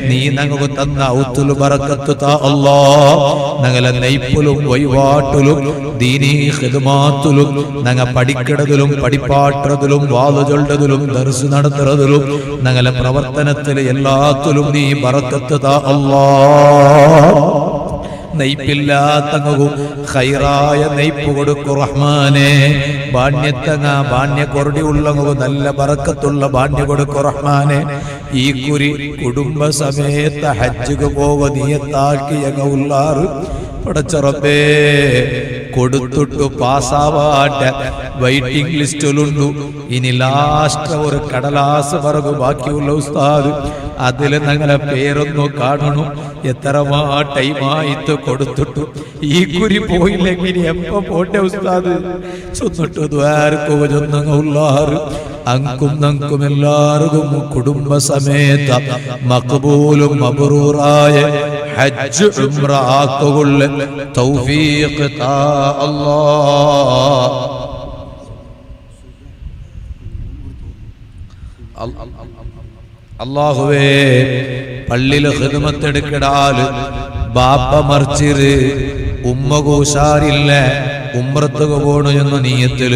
നീ ഞങ്ങൾക്ക് തന്ന ഔത്തുൽ ബറക്കത്ത് താ അല്ലാ ഞങ്ങളെ നെയ്പ്പുലും വൈവാട്ടിലും ദീനീ ഖിദ്മാത്തിലും ഞങ്ങൾ പഠിക്കടതിലും പഠിപ്പാട്ടതിലും വാദു ചൊല്ലതിലും ദർസ് നടത്തുന്നതിലും ഞങ്ങളെ പ്രവർത്തനത്തിൽ എല്ലാത്തിലും നീ ബറക്കത്ത് താ അല്ലാ നെയ്പ്പില്ലാത്തങ്ങും ഖൈറായ നെയ്പ്പ് കൊടുക്കു റഹ്മാനെ ബാണ്യത്തങ്ങ ബാണ്യ കൊറടി ഉള്ളങ്ങു നല്ല ബറക്കത്തുള്ള ബാണ്യ കൊടുക്കു റഹ്മാനെ ഈ കുരി കുടുംബ സമേത ഹജ്ജുക്ക് പോവ നീയത്താക്കിയങ്ങ ഉള്ളാറ് പടച്ച റബ്ബേ കൊടുത്തിട്ടു പാസ്സാവാട്ടെ വെയിറ്റിംഗ് ലിസ്റ്റിലുണ്ടു ഇനി ലാസ്റ്റ് ഒരു കടലാസ് പറകു ബാക്കിയുള്ള ഉസ്താദ് അതിൽ ഞങ്ങളെ പേരൊന്നു കാണണം എത്രമാ ടൈമായിട്ട് കൊടുത്തിട്ടു ഈ കുരി പോയില്ലെങ്കിൽ എപ്പോ പോട്ടെ ഉസ്താദ് ചൊന്നിട്ടു ദ്വാരക്കു ചൊന്നുള്ളാറ് അങ്കും നങ്കും എല്ലാവർക്കും കുടുംബ സമേത മഖബൂലും മബ്റൂറായ ഹജ്ജ് ഉംറ ആക്കുകൊള്ള തൗഫീഖ് താ അല്ലാഹ് അല്ലാഹുവേ പള്ളിയിൽ ഖിദ്മത്ത് എടുക്കടാല് ബാപ്പ മർച്ചിര് ഉമ്മക്ക് ഉഷാറില്ല ഉംറത്തുക പോണു എന്ന നീയത്തിൽ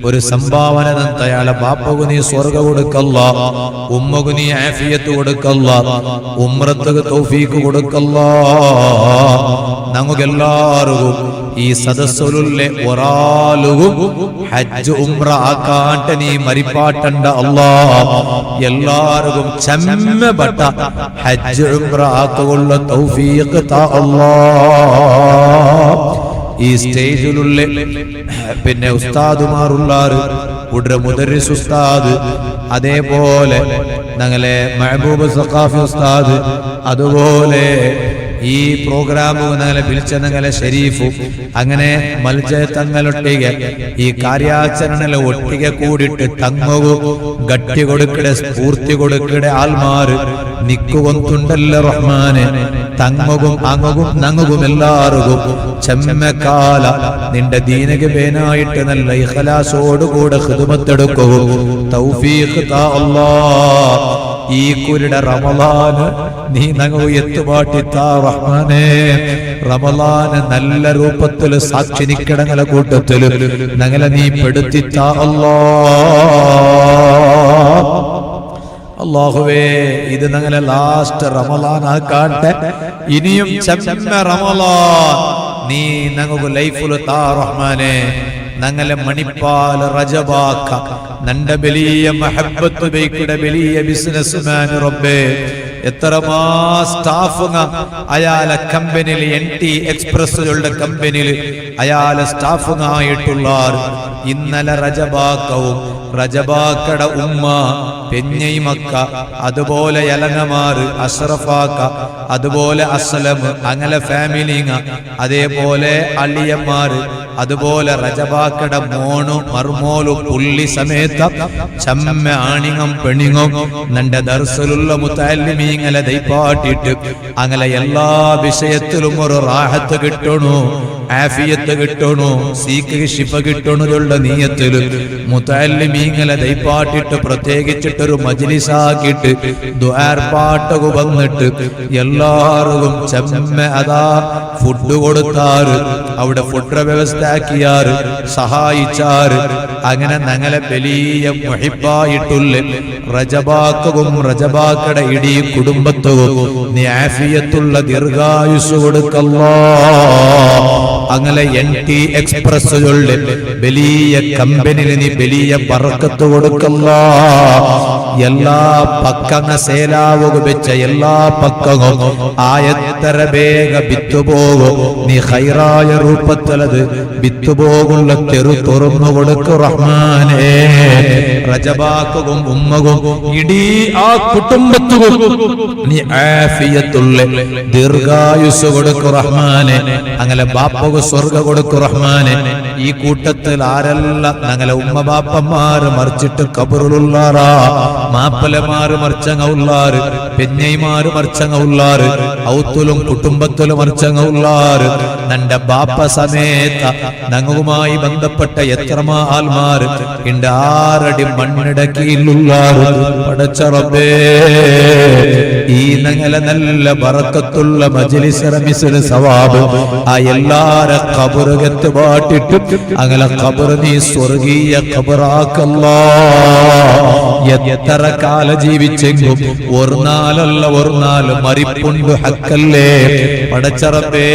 ഒരു സംഭാവന തയാളെ ബാപ്പകു നീ സ്വർഗ കൊടുക്കല്ല ഉമ്മകു നീ ആഫിയത്ത് കൊടുക്കല്ല ഉംറത്തുക തൗഫീഖ് കൊടുക്കല്ല ഞങ്ങൾക്കെല്ലാവർക്കും ഈ സദസ്സുലുള്ളെ ഒരാളും ഹജ്ജ് ഉംറ ആക്കാണ്ട് നീ മരിപ്പാട്ടണ്ട അല്ലാ എല്ലാവർക്കും ചെമ്മപ്പെട്ട ഹജ്ജ് ഉംറ ആക്കുകൊള്ള തൗഫീഖ് താ അല്ലാ ഈ സ്റ്റേജിലുള്ള പിന്നെ ഉസ്താദുമാറുള്ളാറ് ഉടനെ മുദരിസ് ഉസ്താദ് അതേപോലെ ഞങ്ങളെ മഹബൂബ് സഖാഫി ഉസ്താദ് അതുപോലെ ഈ പ്രോഗ്രാം ഞങ്ങളെ വിളിച്ച ഞങ്ങളെ ഷെരീഫും അങ്ങനെ മൽജയ തങ്ങളൊട്ടിಗೆ ഈ കാര്യാചരണ ഒട്ടിಗೆ കൂടിയിട്ട് തങ്ങവും ഗട്ടി കൊടുക്കടെ സ്ഫൂർത്തി കൊടുക്കടെ ആൽമാര് നിക്കുകൊണ്ടുണ്ടല്ലോ റഹ്മാനെ തങ്ങവും അങ്ങും നങ്ങും എല്ലാവർക്കും ചെമ്മക്കാല നിന്റെ ദീനക ബേനായിട്ട് നല്ല ഇഖ്ലാസോടുകൂടെ ഖിദ്മത്തെടുക്കുകയും തൗഫീഖ് താ അല്ലാഹ് ഈ കുരുടെ റമളാന് നീ ഞങ്ങൾ എത്തുപാട്ടി താ റഹ്മാനെ റമളാന് നല്ല രൂപത്തിൽ സാക്ഷി നിക്കടങ്ങളെ കൂട്ടത്തിൽ ഞങ്ങളെ നീ പെടുത്തി താ അല്ലാഹ് അല്ലാഹുവേ ഇത് ഞങ്ങളെ ലാസ്റ്റ് റമളാൻ ആക്കാട്ടെ ഇനിയും ചെമ്മ റമളാൻ നീ ഞങ്ങൾക്ക് ലൈഫിൽ താ റഹ്മാനെ ഞങ്ങളെ മണിപ്പാൽ റജബാക്ക നന്റെ വലിയ മഹബത്ത് ബൈക്കിടെ വലിയ ബിസിനസ്മാൻ റബ്ബേ എത്രമാ സ്റ്റാഫുങ്ങ അയാളെ കമ്പനിയിൽ NT എക്സ്പ്രസ്സുകളുടെ കമ്പനിയിൽ അയാളെ സ്റ്റാഫുങ്ങ ആയിട്ടുള്ള ഇന്നലെ റജബാക്കവും റജബാക്കട ഉമ്മ പെഞ്ഞൈമക്ക അതുപോലെ എലങ്ങമാറ് അഷ്റഫാക്ക അതുപോലെ അസ്ലം അങ്ങനെ ഫാമിലിങ്ങ അതേപോലെ അളിയന്മാര് അതുപോലെ റജബാക്കട മോണു മർമോലു പുള്ളി സമേത ചമ്മ ആണിങ്ങം പെണിങ്ങും നന്റെ ദർസിലുള്ള മുതഅല്ലിമീങ്ങളെ ദൈപ്പാട്ടിട്ട് അങ്ങനെ എല്ലാ വിഷയത്തിലും ഒരു റാഹത്ത് കിട്ടണു ആഫിയത്ത് കിട്ടണു സീക്ക് ശിഫ കിട്ടണുള്ള നീയത്തില് മുതഅല്ലിമീങ്ങളെ ദൈപ്പാട്ടിട്ട് പ്രത്യേകിച്ചിട്ടൊരു മജ്ലിസാക്കിയിട്ട് ദുആർപാട്ടകു വന്നിട്ട് എല്ലാവർക്കും ചമ്മ അതാ ഫുഡ് കൊടുത്താറ് അവിടെ ഫുഡ് വ്യവസ്ഥയാക്കിയാറ് സഹായിച്ചാറ് അങ്ങനെ ഞങ്ങളെ വലിയ മുഹിബ്ബായിട്ടുള്ള റജബാക്കവും റജബാക്കട ഇടീ കുടുംബത്തും നീ ആഫിയത്തുള്ള ദീർഘായുസ് കൊടുക്കല്ലാ അങ്ങനെ NT എക്സ്പ്രസ്സുകളുടെ വലിയ കമ്പനിയിൽ നീ വലിയ ബർക്കത്ത് കൊടുക്കല്ലാ എല്ലാ പക്കങ്ങ സേലാവുക വെച്ച എല്ലാ പക്കവും ആയത്തര വേഗ വിത്തുപോകും നീ ഹൈറായ രൂപത്തിലത് വിത്തുപോകുള്ള തെരു തുറന്നു കൊടുക്കു റഹ്മാനേ റജബാക്കും ഉമ്മകും ഇടീ ആ കുടുംബത്തും നീ ആഫിയത്തുള്ള ദീർഘായുസ് കൊടുക്കു റഹ്മാനെ അങ്ങനെ ബാപ്പകു സ്വർഗ കൊടുക്കു റഹ്മാനെ ഈ കൂട്ടത്തിൽ ആരെല്ലാം ഞങ്ങളെ ഉമ്മ ബാപ്പന്മാര് മറിച്ചിട്ട് കബറിലുള്ളാറാ മാപ്പലമാര് മറിച്ചങ്ങ ഉള്ളാറ് പെഞ്ഞൈമാര് മറിച്ചങ്ങ ഉള്ളാറ് ഔത്തുലും കുടുംബത്തിലും മറിച്ചങ്ങ ഉള്ളാറ് നന്റെ ബാപ്പ സമേത ഞങ്ങളുമായി ബന്ധപ്പെട്ട എത്രമാ ആൽമാര് ഇണ്ട് 6 അടി മണ്ണിടക്കിയിലുള്ളാറ് പടച്ച റബ്ബേ ഈ ഞങ്ങളെ നല്ല ബറക്കത്തുള്ള മജ്ലിസ് റമിസിന് സവാബ് ആ എല്ലാരെ ഖബറുകത്ത് പാട്ടിട്ട് അങ്ങനെ ഖബർ നീ സ്വർഗീയ ഖബറാക്കല്ലാ എത്ര കാല ജീവിച്ചെങ്കും ഒരു നാളല്ല ഒരു നാൾ മരിപ്പുണ്ട് ഹക്കല്ലേ പടച്ച റബ്ബേ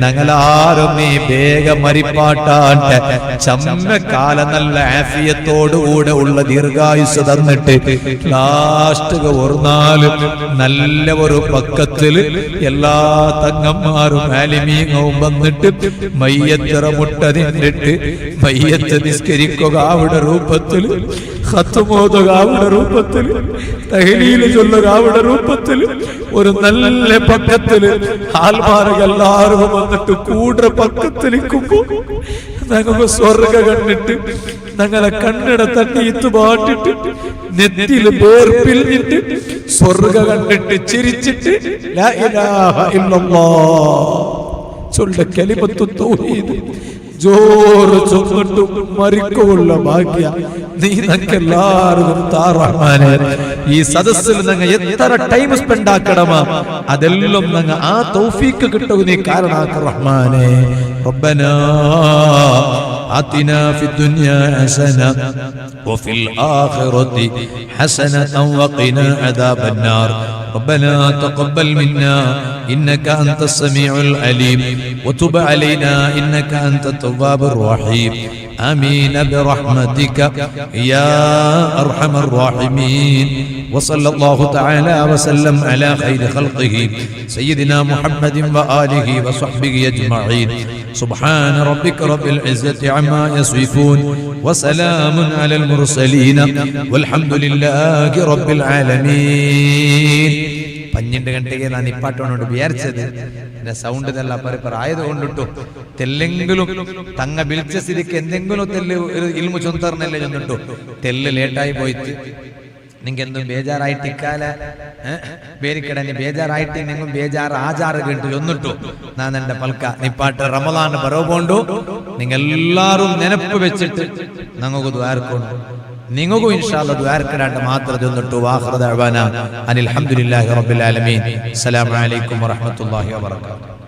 ഞങ്ങളാരും നീ വേഗം മരിപ്പാട്ടാണ്ട് ചമ്മ കാല നല്ല ആഫിയത്തോടുകൂടെ ഉള്ള ദീർഘായുസ് തന്നിട്ട് ലാസ്റ്റ് ഒരു നാല് നല്ല ഒരു പക്കത്തില് എല്ലാ തങ്ങന്മാരും ആലിമീങ്ങവും വന്നിട്ട് മയ്യത്തിറ മുട്ട തിന്നിട്ട് മയ്യത്ത് നിസ്കരിക്കുക അവിടെ രൂപത്തിൽ ഖത്മോദുക അവിടെ രൂപത്തിൽ തഹ്ലീൽ ചൊല്ലുക അവിടെ രൂപത്തിൽ ഒരു നല്ല പക്കത്തില് ആൽമാരകൾ എല്ലാവരും വന്നിട്ട് കൂട പക്കത്തിലിരിക്കുമ്പോ ഞങ്ങൾക്ക് സ്വർഗ കണ്ടിട്ട് ഞങ്ങളെ കണ്ണിട തട്ടിയിട്ട് പാട്ടിട്ട് നെറ്റില് പേർപ്പിൽഞ്ഞിട്ട് സ്വർഗ കണ്ടിട്ട് ചിരിച്ചിട്ട് ലാ ഇലാഹ ഇല്ലല്ലാഹ് ചൊല്ല കലിമത്തു തൗഹീദ് ജോറ് ചൊന്നിട്ട് മരിക്കുള്ള ഭാഗ്യ നീ ഞങ്ങൾക്കെല്ലാവർക്കും താ റഹ്മാനേ. ഈ സദസ്സിൽ ഞങ്ങൾ എത്ര ടൈം സ്പെൻഡ് ആക്കണമാ അതെല്ലാം ഞങ്ങൾ ആ തൗഫീക്ക് കിട്ടുക നീ കാരണാക്ക റഹ്മാനേ. റബ്ബനാ آتنا في الدنيا حسنة وفي الآخرة حسنة وقنا عذاب النار. ربنا تقبل منا إنك أنت السميع العليم وتب علينا إنك أنت التواب الرحيم. آمين برحمتك يا أرحم الراحمين. وصلى الله تعالى وسلم على خير خلقه سيدنا محمد وآله وصحبه أجمعين. سبحان ربك رب العزة عما يصفون وسلام على المرسلين والحمد لله رب العالمين. 12 ಗಂಟೆಗೆ ನಾನು ಇಪ್ಪಾಟೋನೋಡು ವಿಚಾರಿಸಿದೆ എൻ്റെ സൗണ്ട് ഇതല്ല പരപ്പര ആയതുകൊണ്ടിട്ടു തെല്ലെങ്കിലും തങ്ങ വിളിച്ച സ്ഥിതിക്ക് എന്തെങ്കിലും തെല്ല് ഇൽമു ചൊന്തറിനല്ലേ ചെന്നിട്ടു തെല്ല് ലേറ്റായി പോയിട്ട് നിങ്ങെന്തും ಬೇಜಾರಾയിട്ട് ഇക്കാല ಬೇರಿಕಡೆ ನೀ ಬೇಜಾರಾയിട്ട് നിങ്ങൾ ಬೇಜಾರು ಆಜಾರು ಗಂಟು ചൊന്നിട്ടു ನಾನು എൻ്റെ പൽക്ക നിപ്പാട്ട് റമളാൻ ബറോബോണ്ടു നിങ്ങളെല്ലാവരും നെനപ്പ് വെച്ചിട്ട് ഞങ്ങൾക്ക് ദ്വാരക്കൊണ്ടു നിങ്ങൾക്കും ഇൻഷാ അല്ലാഹ് ദ്വാരക്കടാണ്ട് മാത്രം ചൊന്നിട്ടു വാഖിറു ദഅവാന അനിൽ ഹംദുലില്ലാഹി റബ്ബിൽ ആലമീൻ. അസ്സലാമു അലൈക്കും വറഹ്മത്തുള്ളാഹി വബറകാതുഹു.